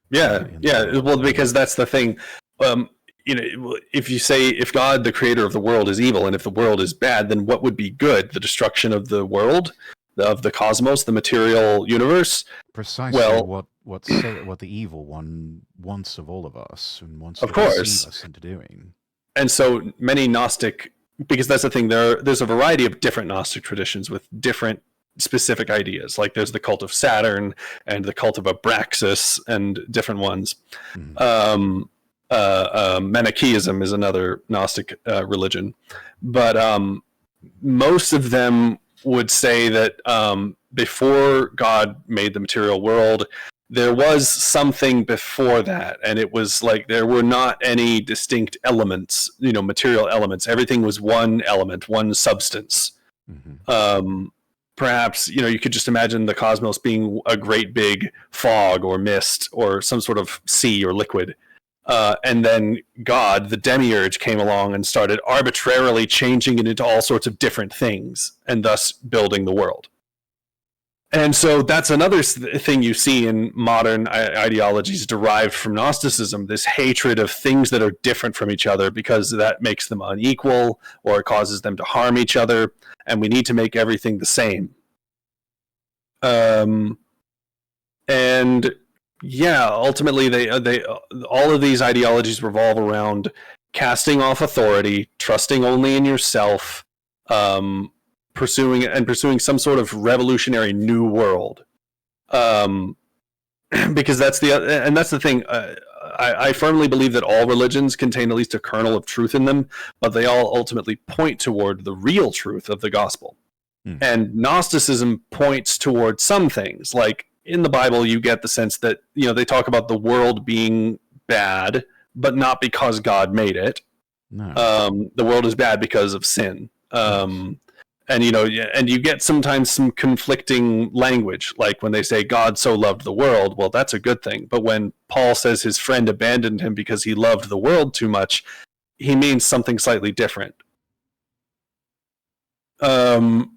Yeah, yeah. Well, because that's the thing. If you say if God, the creator of the world, is evil, and if the world is bad, then what would be good? The destruction of the world, of the cosmos, the material universe. Precisely. What the evil one wants of all of us and wants to deceive us into doing. And so many Gnostic, because that's the thing. There's a variety of different Gnostic traditions with different specific ideas. Like there's the cult of Saturn and the cult of Abraxas and different ones. Mm-hmm. Manichaeism is another Gnostic religion, but most of them would say that before God made the material world, there was something before that, and it was like there were not any distinct elements, material elements. Everything was one element, one substance. Perhaps you could just imagine the cosmos being a great big fog or mist or some sort of sea or liquid. And then God, the demiurge, came along and started arbitrarily changing it into all sorts of different things, and thus building the world. And so that's another thing you see in modern ideologies derived from Gnosticism, this hatred of things that are different from each other because that makes them unequal or it causes them to harm each other, and we need to make everything the same. And yeah, ultimately they all of these ideologies revolve around casting off authority, trusting only in yourself, pursuing some sort of revolutionary new world. Because that's the thing. I firmly believe that all religions contain at least a kernel of truth in them, but they all ultimately point toward the real truth of the gospel. And Gnosticism points toward some things, like in the Bible, you get the sense that they talk about the world being bad, but not because God made it. No. The world is bad because of sin. And you get sometimes some conflicting language, like when they say God so loved the world. Well, that's a good thing. But when Paul says his friend abandoned him because he loved the world too much, he means something slightly different. And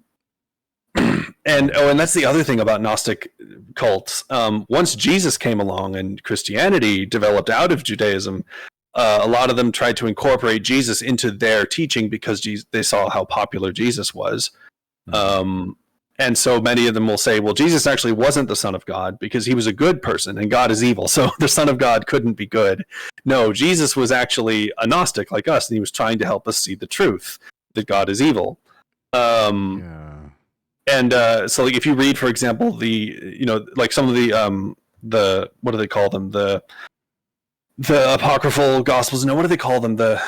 that's the other thing about Gnostic cults. Once Jesus came along and Christianity developed out of Judaism, a lot of them tried to incorporate Jesus into their teaching because they saw how popular Jesus was. And so many of them will say, well, Jesus actually wasn't the Son of God because he was a good person and God is evil. So the Son of God couldn't be good. No, Jesus was actually a Gnostic like us, and he was trying to help us see the truth that God is evil. And so like if you read, for example, like some of the what do they call them? The apocryphal gospels. No, what do they call them? The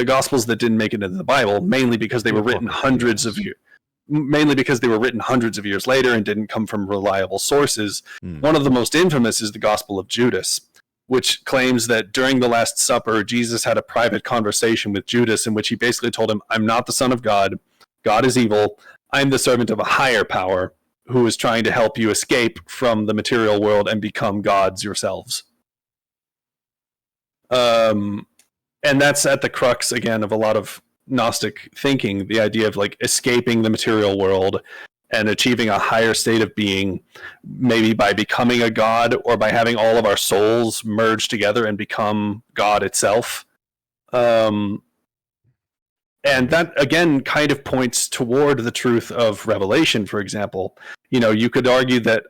gospels that didn't make it into the Bible, mainly because they were written hundreds of years later and didn't come from reliable sources. One of the most infamous is the Gospel of Judas, which claims that during the Last Supper, Jesus had a private conversation with Judas in which he basically told him, "I'm not the Son of God. God is evil. I'm the servant of a higher power who is trying to help you escape from the material world and become gods yourselves." And that's at the crux, again, of a lot of Gnostic thinking, the idea of like escaping the material world and achieving a higher state of being, maybe by becoming a god or by having all of our souls merge together and become God itself. And that, again, kind of points toward the truth of Revelation, for example. You could argue that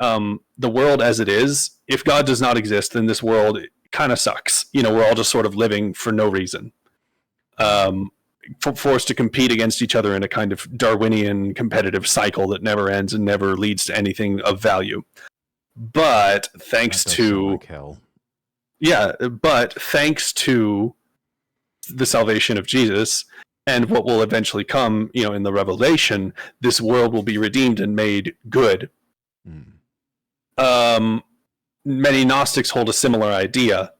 the world as it is, if God does not exist, then this world kind of sucks. We're all just sort of living for no reason. Forced to compete against each other in a kind of Darwinian competitive cycle that never ends and never leads to anything of value. But thanks to the salvation of Jesus and what will eventually come, in the Revelation, this world will be redeemed and made good. Many Gnostics hold a similar idea,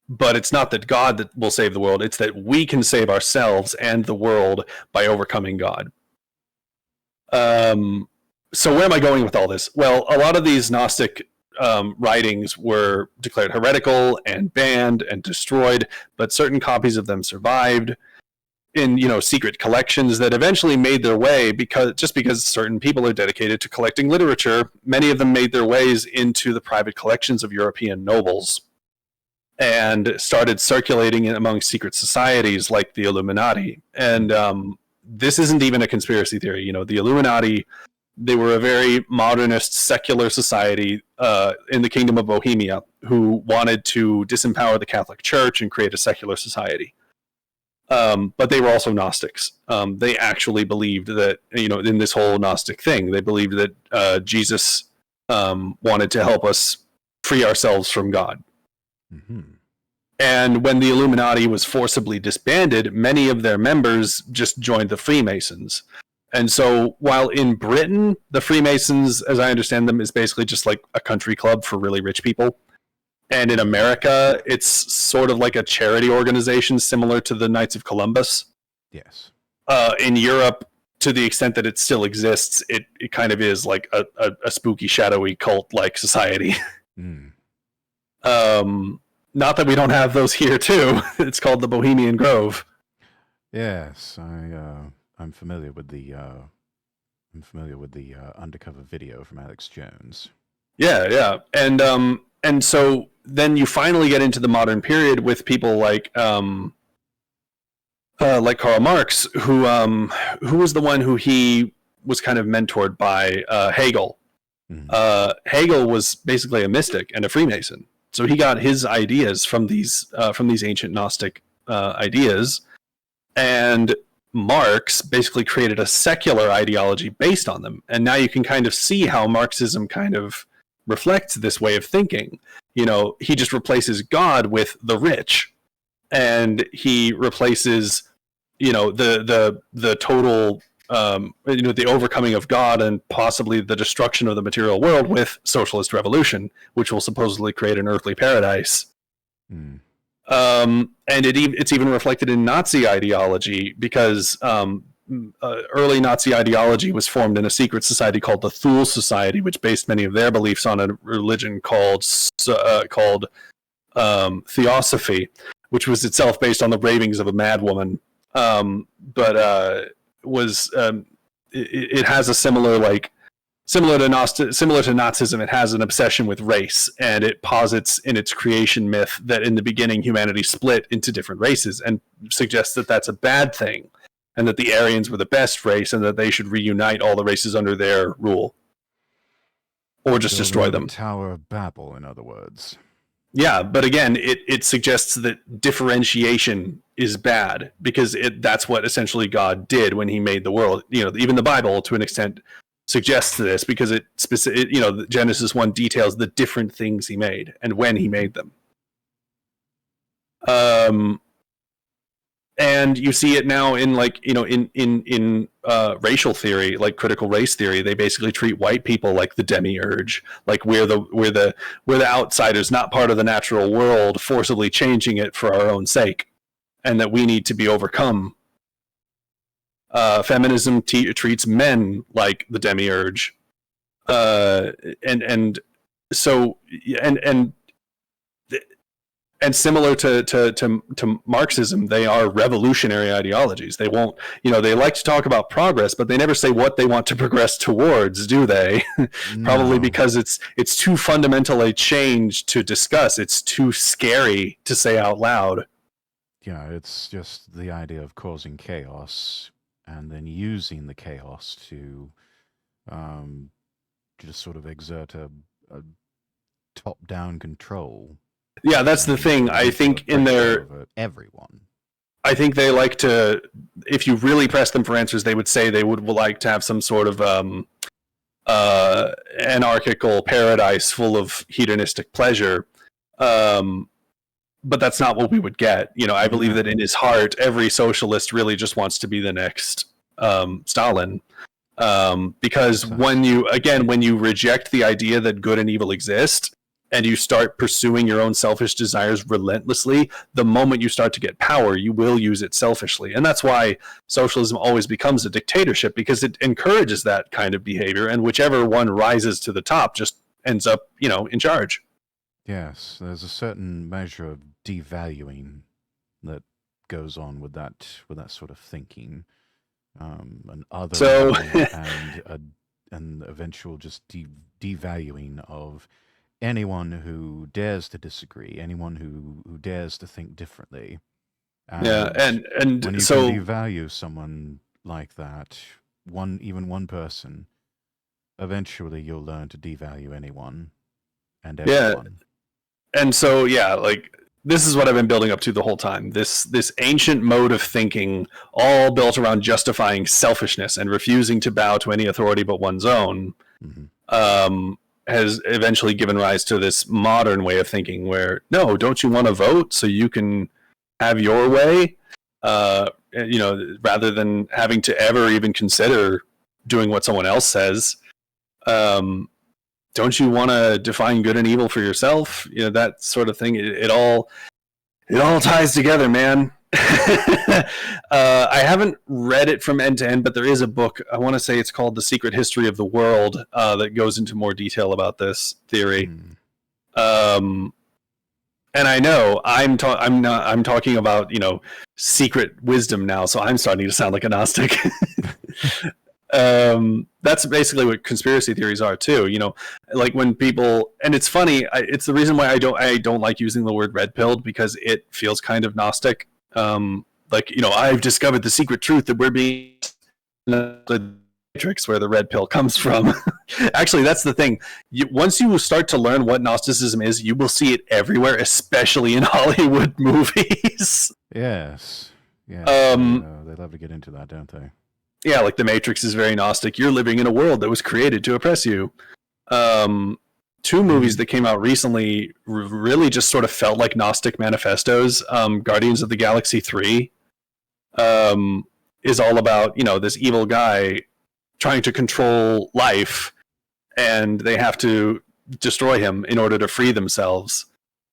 but it's not that God that will save the world, it's that we can save ourselves and the world by overcoming God. So where am I going with all this? Well, a lot of these Gnostic writings were declared heretical and banned and destroyed, but certain copies of them survived in secret collections that eventually made their way because certain people are dedicated to collecting literature. Many of them made their ways into the private collections of European nobles and started circulating among secret societies like the Illuminati. And this isn't even a conspiracy theory. The Illuminati, they were a very modernist, secular society in the Kingdom of Bohemia who wanted to disempower the Catholic Church and create a secular society. But they were also Gnostics. They actually believed that, in this whole Gnostic thing, they believed that Jesus wanted to help us free ourselves from God. And when the Illuminati was forcibly disbanded, many of their members just joined the Freemasons. And so while in Britain, the Freemasons, as I understand them, is basically just like a country club for really rich people. And in America, it's sort of like a charity organization similar to the Knights of Columbus. Yes. In Europe, to the extent that it still exists, it kind of is like a spooky, shadowy cult-like society. Not that we don't have those here too. It's called the Bohemian Grove. Yes, I'm familiar with the undercover video from Alex Jones. Yeah, and so then you finally get into the modern period with people like Karl Marx, who was the one who he was kind of mentored by Hegel. Hegel was basically a mystic and a Freemason, so he got his ideas from these ancient Gnostic ideas, and Marx basically created a secular ideology based on them. And now you can kind of see how Marxism kind of reflects this way of thinking. You know, he just replaces God with the rich, and he replaces, you know, the total, the overcoming of God and possibly the destruction of the material world with socialist revolution, which will supposedly create an earthly paradise. And it's even reflected in Nazi ideology, because early Nazi ideology was formed in a secret society called the Thule Society, which based many of their beliefs on a religion called Theosophy, which was itself based on the ravings of a madwoman. It has a similar to Nazism. It has an obsession with race, and it posits in its creation myth that in the beginning humanity split into different races, and suggests that that's a bad thing, and that the Aryans were the best race, and that they should reunite all the races under their rule, or just destroy them. Tower of Babel, in other words. Yeah, but again, it suggests that differentiation is bad, because that's what essentially God did when he made the world. You know, even the Bible, to an extent, suggests this, because Genesis 1 details the different things he made and when he made them. And you see it now in racial theory, like critical race theory. They basically treat white people like the demiurge, like we're the outsiders, not part of the natural world, forcibly changing it for our own sake, and that we need to be overcome. Feminism treats men like the demiurge, and similar to Marxism, they are revolutionary ideologies. They won't, they like to talk about progress, but they never say what they want to progress towards, do they? No. Probably because it's too fundamental a change to discuss. It's too scary to say out loud. Yeah, it's just the idea of causing chaos and then using the chaos to just sort of exert a top-down control. Yeah, that's the thing. I think everyone. I think they like to, if you really press them for answers, they would say they would like to have some sort of anarchical paradise full of hedonistic pleasure. But that's not what we would get. I believe that in his heart, every socialist really just wants to be the next Stalin. Because when you reject the idea that good and evil exist, and you start pursuing your own selfish desires relentlessly, the moment you start to get power, you will use it selfishly. And that's why socialism always becomes a dictatorship, because it encourages that kind of behavior, and whichever one rises to the top just ends up, in charge. Yes, there's a certain measure of devaluing that goes on with that sort of thinking, and eventual just devaluing of anyone who dares to disagree, anyone who dares to think differently. And when you can devalue someone like that, even one person, eventually you'll learn to devalue anyone and everyone. Yeah. And so, this is what I've been building up to the whole time. This ancient mode of thinking, all built around justifying selfishness and refusing to bow to any authority but one's own. Mm-hmm. has eventually given rise to this modern way of thinking where, no, don't you want to vote so you can have your way? Rather than having to ever even consider doing what someone else says. Don't you want to define good and evil for yourself? That sort of thing. It all ties together, man. I haven't read it from end to end, but there is a book. I want to say it's called The Secret History of the World that goes into more detail about this theory. And I know I'm talking about secret wisdom now, so I'm starting to sound like a Gnostic. That's basically what conspiracy theories are too. Like when people, and it's funny. It's the reason why I don't like using the word red pilled, because it feels kind of Gnostic. I've discovered the secret truth that we're being the matrix where the red pill comes from. Actually, that's the thing. Once you start to learn what Gnosticism is, you will see it everywhere, especially in Hollywood movies. Yes. Yeah. They love to get into that, don't they? Yeah, like the Matrix is very Gnostic. You're living in a world that was created to oppress you. Two movies that came out recently really just sort of felt like Gnostic manifestos. Guardians of the Galaxy 3 is all about, this evil guy trying to control life, and they have to destroy him in order to free themselves.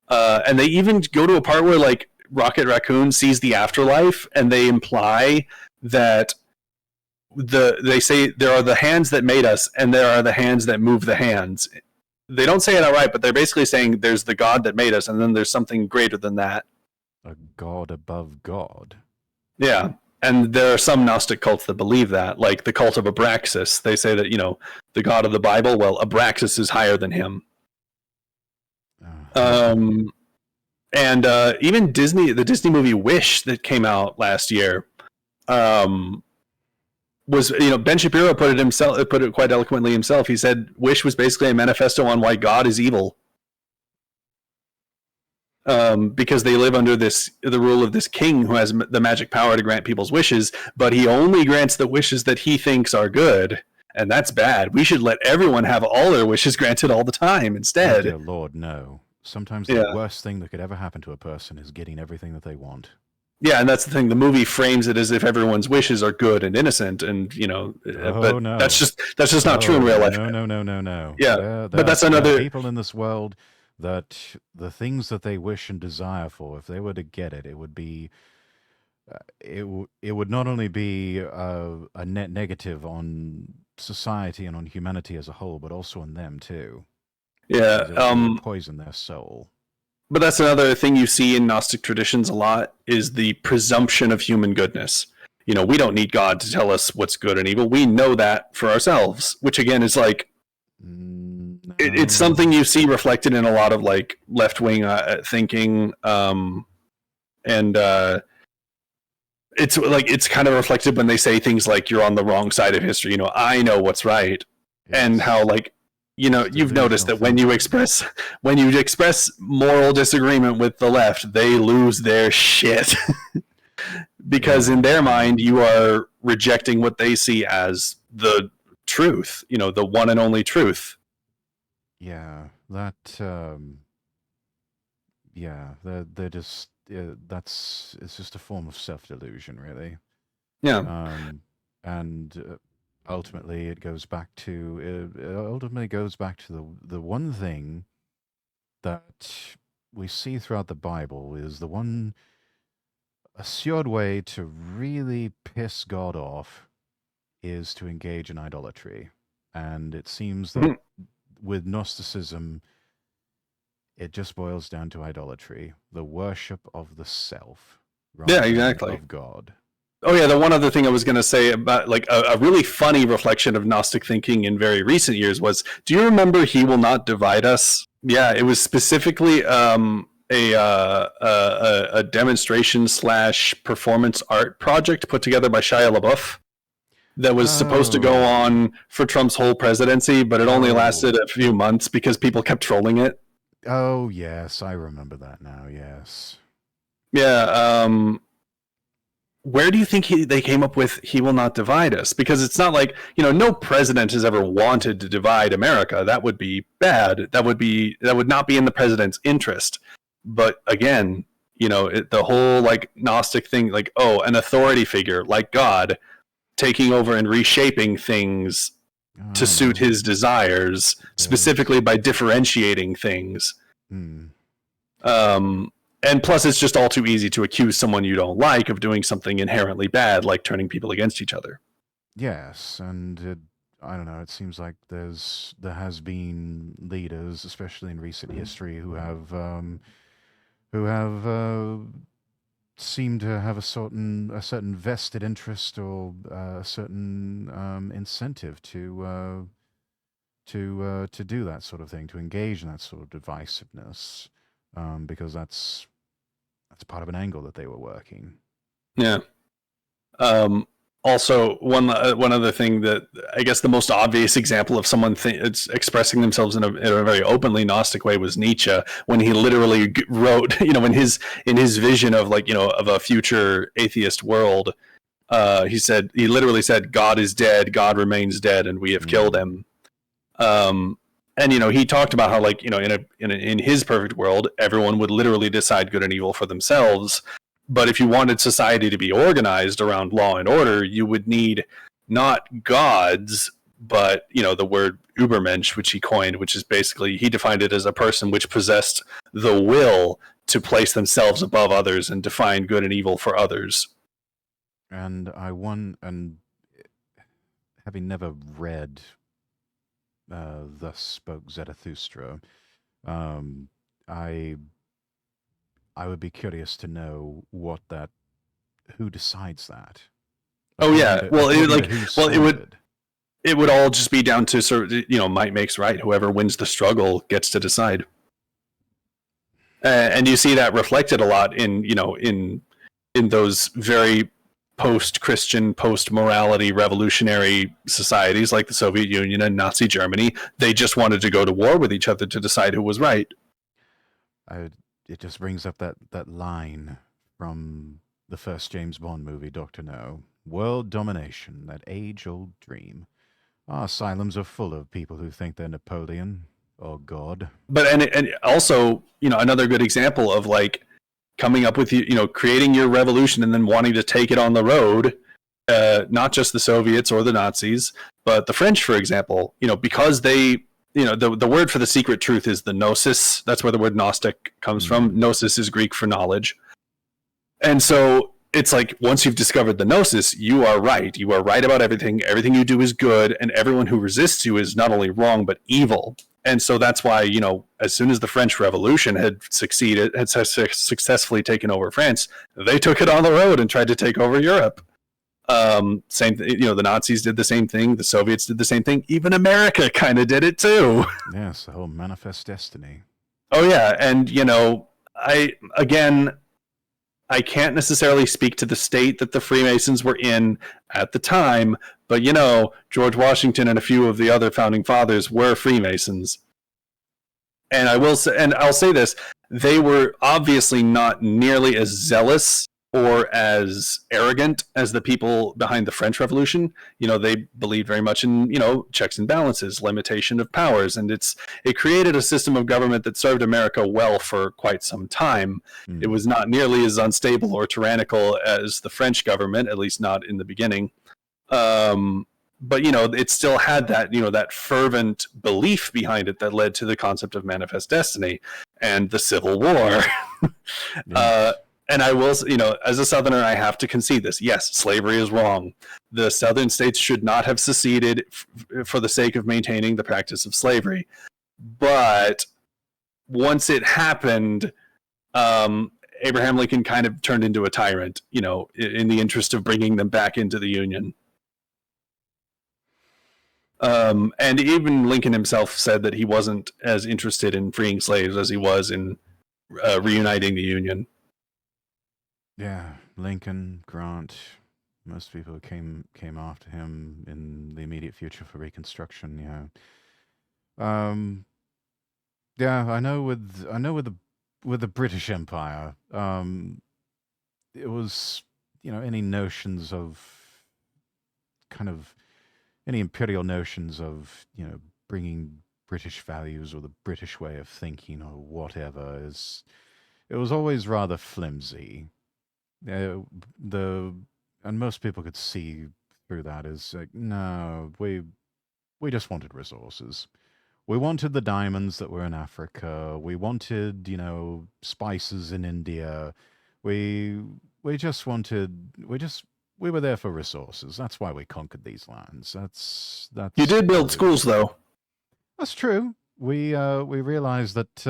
And they even go to a part where, like, Rocket Raccoon sees the afterlife, and they imply that they say there are the hands that made us, and there are the hands that move the hands. They don't say it outright, but they're basically saying there's the God that made us, and then there's something greater than that. A God above God. Yeah. And there are some Gnostic cults that believe that, like the cult of Abraxas. They say that, the God of the Bible, well, Abraxas is higher than him. And even the Disney movie Wish that came out last year, was, Ben Shapiro put it quite eloquently himself. He said Wish was basically a manifesto on why God is evil. Because they live under the rule of this king who has the magic power to grant people's wishes, but he only grants the wishes that he thinks are good, and that's bad. We should let everyone have all their wishes granted all the time instead. Oh, dear Lord, no. Sometimes the worst thing that could ever happen to a person is getting everything that they want. Yeah, and that's the thing. The movie frames it as if everyone's wishes are good and innocent, and no. That's just not true in real life. No. Yeah, but that's another. There are people in this world that the things that they wish and desire for, if they were to get it, it would be, it would not only be a net negative on society and on humanity as a whole, but also on them too. Yeah, it would poison their soul. But that's another thing you see in Gnostic traditions a lot, is the presumption of human goodness. We don't need God to tell us what's good and evil. We know that for ourselves, which again is like, it's something you see reflected in a lot of like left-wing thinking. And it's kind of reflected when they say things like, you're on the wrong side of history. I know what's right. Yes. And how, like, you've noticed that when you express moral disagreement with the left, they lose their shit. Because in their mind, you are rejecting what they see as the truth, the one and only truth. Yeah, that, they're just, it's just a form of self-delusion, really. Yeah. And ultimately it goes back to the one thing that we see throughout the Bible is the one assured way to really piss God off is to engage in idolatry. And it seems that with Gnosticism, it just boils down to idolatry, the worship of the self rather than of God. Oh yeah, the one other thing I was going to say about like a really funny reflection of Gnostic thinking in very recent years was, do you remember "He Will Not Divide Us"? Yeah, it was specifically a demonstration / performance art project put together by Shia LaBeouf that was supposed to go on for Trump's whole presidency, but it only lasted a few months because people kept trolling it. Oh yes, I remember that now. Yes. Yeah. where do you think they came up with "He will not divide us"? Because it's not like, no president has ever wanted to divide America. That would be bad. That would not be in the president's interest. But again, the whole like Gnostic thing, like, oh, an authority figure like God taking over and reshaping things I to don't suit know. his desires, There's, specifically by differentiating things. hmm. Um, and plus, it's just all too easy to accuse someone you don't like of doing something inherently bad, like turning people against each other. Yes, and I don't know. It seems like there has been leaders, especially in recent history, who have seemed to have a certain vested interest or a certain incentive to do that sort of thing, to engage in that sort of divisiveness, because that's part of an angle that they were working. Yeah. Um, Also, one other thing that I guess the most obvious example of someone it's expressing themselves in a very openly Gnostic way was Nietzsche, when he literally wrote, in his vision of like, of a future atheist world, he literally said, "God is dead, God remains dead, and we have killed Mm. him." Um, and he talked about how, like, in his perfect world, everyone would literally decide good and evil for themselves. But if you wanted society to be organized around law and order, you would need not gods, but the word Übermensch, which he coined, which is basically, he defined it as a person which possessed the will to place themselves above others and define good and evil for others. And having never read Thus Spoke Zarathustra, um, I I would be curious to know who decides that, Oh yeah, according to who's it would standard. it would all just be down to sort of, might makes right. Whoever wins the struggle gets to decide. And you see that reflected a lot in, in those very post-Christian, post-morality, revolutionary societies like the Soviet Union and Nazi Germany. They just wanted to go to war with each other to decide who was right. I, it just brings up that line from the first James Bond movie, Doctor No: "World domination, that age-old dream. Our asylums are full of people who think they're Napoleon or God." But and also, another good example of like coming up with, creating your revolution and then wanting to take it on the road. Not just the Soviets or the Nazis, but the French, for example. Because they, the word for the secret truth is the gnosis. That's where the word Gnostic comes from. Mm. Gnosis is Greek for knowledge. And so it's like, once you've discovered the gnosis, you are right. You are right about everything. Everything you do is good, and everyone who resists you is not only wrong but evil. And so that's why, as soon as the French Revolution had successfully taken over France, they took it on the road and tried to take over Europe. Same, the Nazis did the same thing. The Soviets did the same thing. Even America kind of did it too. Yes, the whole manifest destiny. Oh yeah, and I again, I can't necessarily speak to the state that the Freemasons were in at the time, but George Washington and a few of the other founding fathers were Freemasons. And I'll say this, they were obviously not nearly as zealous or as arrogant as the people behind the French Revolution. They believed very much in, checks and balances, limitation of powers, and it created a system of government that served America well for quite some time. It Mm. was not nearly as unstable or tyrannical as the French government, at least not in the beginning. But it still had that, that fervent belief behind it that led to the concept of manifest destiny and the Civil War. uh, Yes. and I will, as a Southerner, I have to concede this. Yes, slavery is wrong. The Southern states should not have seceded for the sake of maintaining the practice of slavery. But once it happened, Abraham Lincoln kind of turned into a tyrant, in the interest of bringing them back into the Union. And even Lincoln himself said that he wasn't as interested in freeing slaves as he was in reuniting the Union. Yeah, Lincoln, Grant, most people who came after him in the immediate future for Reconstruction. Um, yeah, I know with the British Empire, it was any notions of kind of any imperial notions of bringing British values or the British way of thinking or whatever is it was always rather flimsy. Uh, the and most people could see through that is like, no, we just wanted resources. We wanted the diamonds that were in Africa. We wanted, spices in India. We we just wanted we were there for resources. That's why we conquered these lands. You That's did what build we schools, though. That's true. We realized that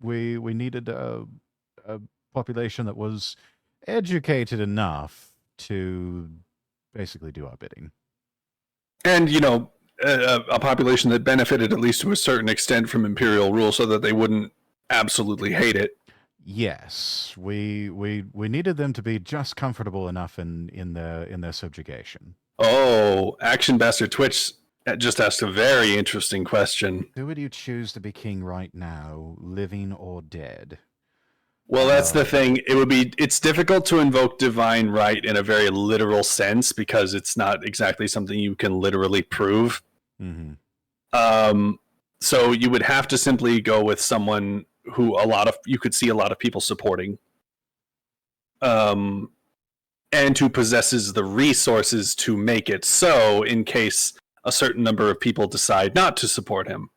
we needed a population that was educated enough to basically do our bidding. And, a population that benefited at least to a certain extent from imperial rule so that they wouldn't absolutely hate it. Yes, we needed them to be just comfortable enough in their subjugation. Oh, Action Bastard Twitch just asked a very interesting question. Who would you choose to be king right now, living or dead? Well, that's the thing. It's difficult to invoke divine right in a very literal sense because it's not exactly something you can literally prove. Mm-hmm. So you would have to simply go with someone who you could see a lot of people supporting. And who possesses the resources to make it so in case a certain number of people decide not to support him.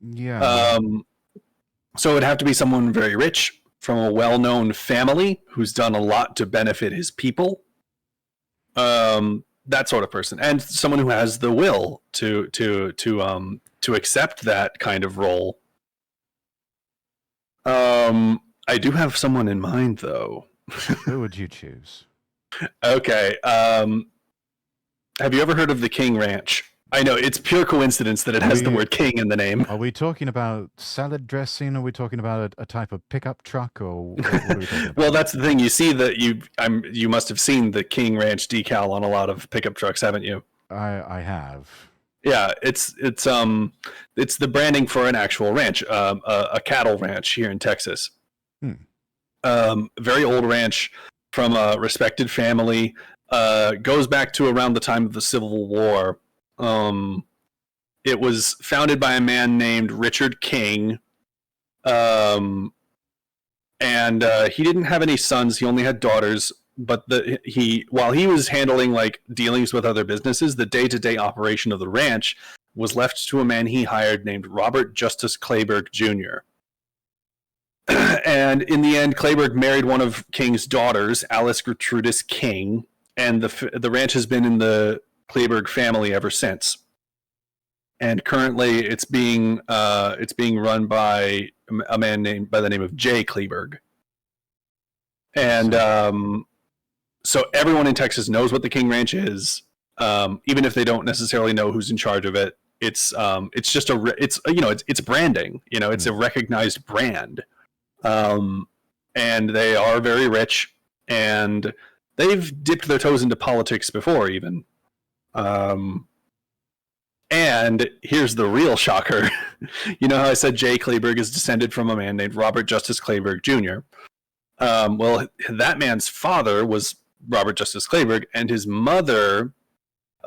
Yeah. So it would have to be someone very rich from a well-known family who's done a lot to benefit his people. That sort of person, and someone who has the will to accept that kind of role. I do have someone in mind, though. Who would you choose? Okay. Have you ever heard of the King Ranch? I know it's pure coincidence that it has the word king in the name. Are we talking about salad dressing? Are we talking about a type of pickup truck, or what are we talking about? Well, that's the thing. You see that you must have seen the King Ranch decal on a lot of pickup trucks, haven't you? I have. Yeah, it's the branding for an actual ranch, a cattle ranch here in Texas. Very old ranch from a respected family. Goes back to around the time of the Civil War. It was founded by a man named Richard King, and he didn't have any sons. He only had daughters. But while he was handling like dealings with other businesses, the day-to-day operation of the ranch was left to a man he hired named Robert Justus Clayburgh Jr. And in the end, Clayburgh married one of King's daughters, Alice Gertrudis King, and the ranch has been in the Clayburgh family ever since. And currently, it's being run by a man by the name of J. Clayburgh. And so everyone in Texas knows what the King Ranch is, even if they don't necessarily know who's in charge of it. It's just it's branding. It's a recognized brand, and they are very rich, and they've dipped their toes into politics before, even. And here's the real shocker. You know how I said Jay Clayburgh is descended from a man named Robert Justus Clayburgh Jr.? Well, that man's father was Robert Justus Clayburgh, and his mother,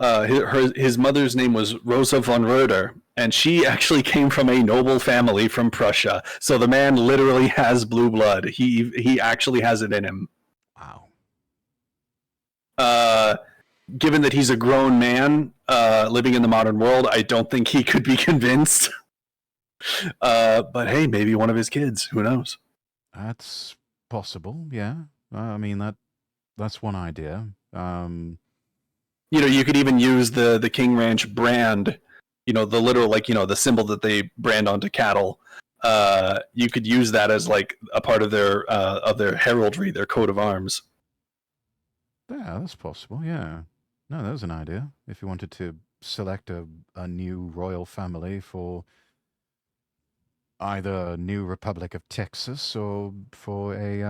his mother's name was Rosa von Roeder, and she actually came from a noble family from Prussia. So the man literally has blue blood. He actually has it in him. Wow. Given that he's a grown man living in the modern world, I don't think he could be convinced. But hey, maybe one of his kids. Who knows? That's possible. Yeah. I mean that's one idea. You could even use the King Ranch brand. The literal the symbol that they brand onto cattle. You could use that as like a part of their heraldry, their coat of arms. Yeah, that's possible. Yeah. No, that was an idea. If you wanted to select a new royal family for either New Republic of Texas or for a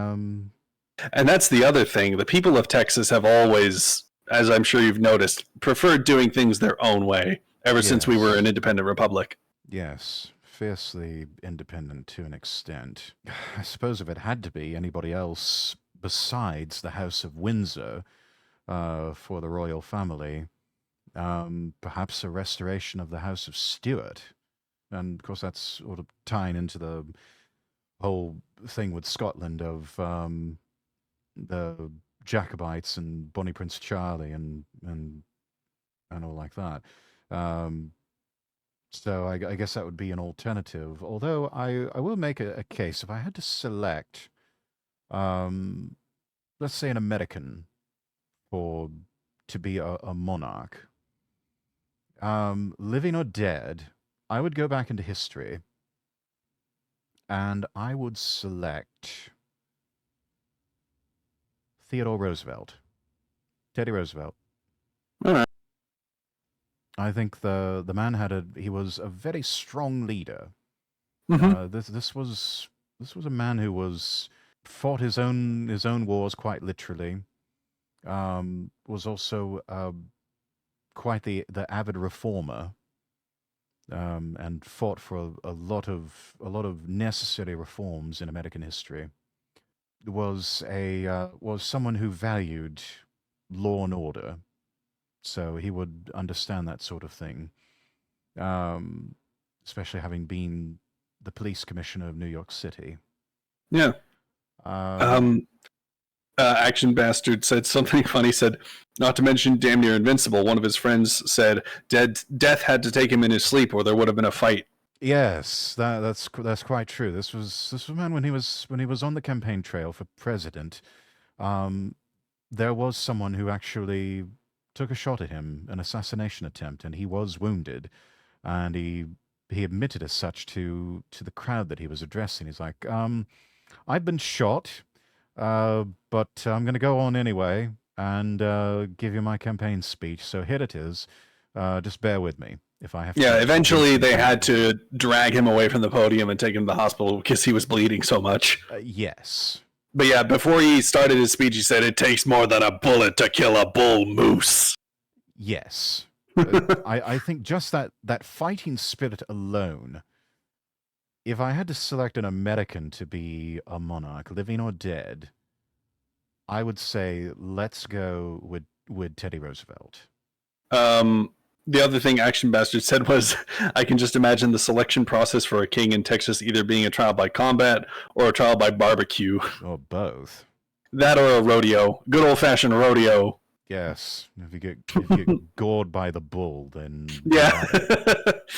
And that's the other thing. The people of Texas have always, as I'm sure you've noticed, preferred doing things their own way ever since we were an independent republic. Yes, fiercely independent to an extent. I suppose if it had to be anybody else besides the House of Windsor for the royal family. Perhaps a restoration of the House of Stuart. And of course, that's sort of tying into the whole thing with Scotland of the Jacobites and Bonnie Prince Charlie and all like that. Um, so I guess that would be an alternative. Although I will make a case if I had to select, um, let's say, an American for to be a monarch, living or dead, I would go back into history and I would select Theodore Roosevelt, Teddy Roosevelt. All right. I think the man he was a very strong leader. Mm-hmm. This was a man who was fought his own wars quite literally. Was also quite the avid reformer. And fought for a lot of necessary reforms in American history. Was someone who valued law and order, so he would understand that sort of thing. Um, Especially having been the police commissioner of New York City. Yeah. Um, Action Bastard said something funny. Said, not to mention damn near invincible. One of his friends said, Death had to take him in his sleep, or there would have been a fight. yes, that's quite true. This was a man when he was on the campaign trail for president. Um, there was someone who actually took a shot at him, an assassination attempt, and he was wounded, and he admitted as such to the crowd that he was addressing. He's like, I've been shot, but I'm going to go on anyway and give you my campaign speech. So here it is. Just bear with me if I have Yeah, to. eventually they had to drag him away from the podium and take him to the hospital because he was bleeding so much. Yes. But yeah, before he started his speech, he said, it takes more than a bullet to kill a bull moose. Yes. I think just that fighting spirit alone. If I had to select an American to be a monarch, living or dead, I would say let's go with Teddy Roosevelt. The other thing Action Bastard said was, I can just imagine the selection process for a king in Texas either being a trial by combat or a trial by barbecue. Or both. That or a rodeo. Good old-fashioned rodeo. Yes. If you get gored by the bull, then Yeah.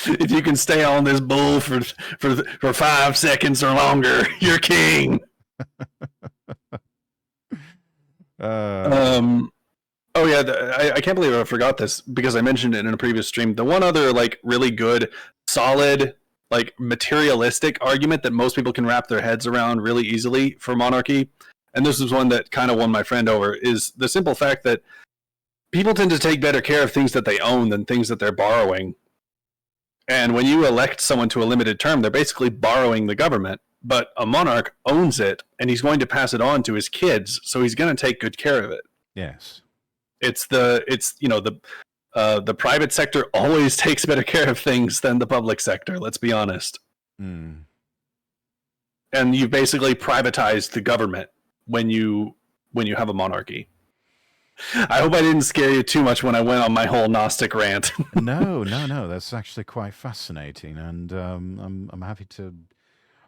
If you can stay on this bull for 5 seconds or longer, you're king. Oh yeah, I can't believe I forgot this because I mentioned it in a previous stream. The one other like really good, solid, like materialistic argument that most people can wrap their heads around really easily for monarchy, and this is one that kind of won my friend over, is the simple fact that people tend to take better care of things that they own than things that they're borrowing. And when you elect someone to a limited term, they're basically borrowing the government. But a monarch owns it, and he's going to pass it on to his kids, so he's going to take good care of it. Yes. The private sector always takes better care of things than the public sector. Let's be honest. Mm. And you've basically privatized the government when you have a monarchy. I hope I didn't scare you too much when I went on my whole Gnostic rant. No. That's actually quite fascinating, and I'm happy to.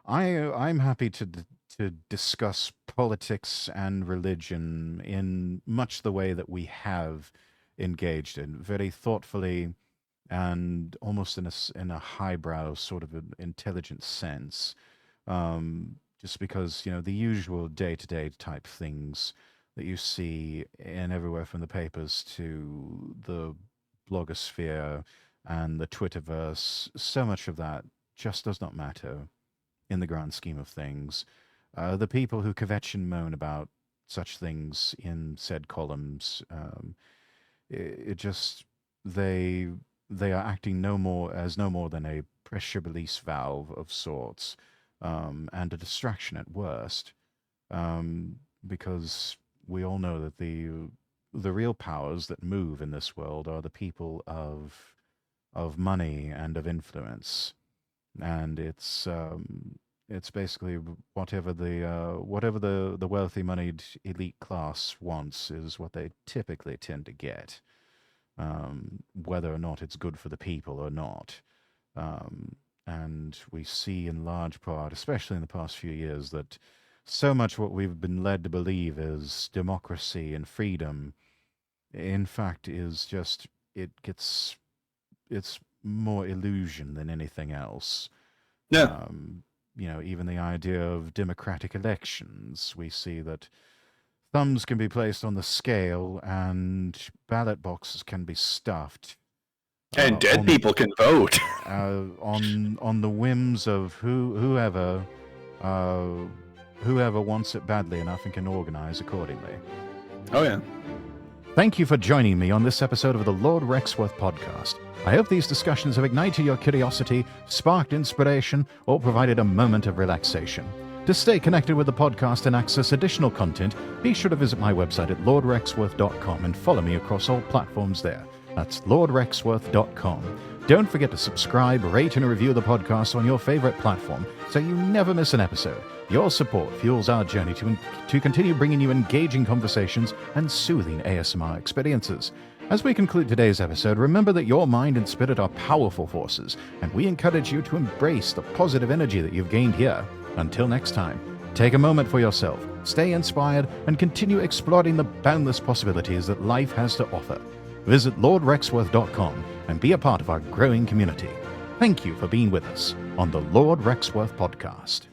I'm happy to discuss politics and religion in much the way that we have engaged in, very thoughtfully and almost in a highbrow sort of an intelligent sense. Just because the usual day-to-day type things that you see in everywhere from the papers to the blogosphere and the Twitterverse, so much of that just does not matter in the grand scheme of things. The people who kvetch and moan about such things in said columns, it just they are acting no more than a pressure release valve of sorts, and a distraction at worst, because we all know that the real powers that move in this world are the people of money and of influence, and It's basically whatever the wealthy, moneyed elite class wants is what they typically tend to get, whether or not it's good for the people or not. Um, and we see in large part, especially in the past few years, that so much what we've been led to believe is democracy and freedom, in fact, is just it's more illusion than anything else. Yeah. Even the idea of democratic elections, we see that thumbs can be placed on the scale and ballot boxes can be stuffed And dead on people can vote. on the whims of whoever wants it badly enough and can organize accordingly. Oh, yeah. Thank you for joining me on this episode of the Lord Rexworth podcast. I hope these discussions have ignited your curiosity, sparked inspiration, or provided a moment of relaxation. To stay connected with the podcast and access additional content, be sure to visit my website at lordrexworth.com and follow me across all platforms there. That's lordrexworth.com. Don't forget to subscribe, rate, and review the podcast on your favorite platform so you never miss an episode. Your support fuels our journey to continue bringing you engaging conversations and soothing ASMR experiences. As we conclude today's episode, remember that your mind and spirit are powerful forces, and we encourage you to embrace the positive energy that you've gained here. Until next time, take a moment for yourself, stay inspired, and continue exploring the boundless possibilities that life has to offer. Visit lordrexworth.com and be a part of our growing community. Thank you for being with us on the Lord Rexworth podcast.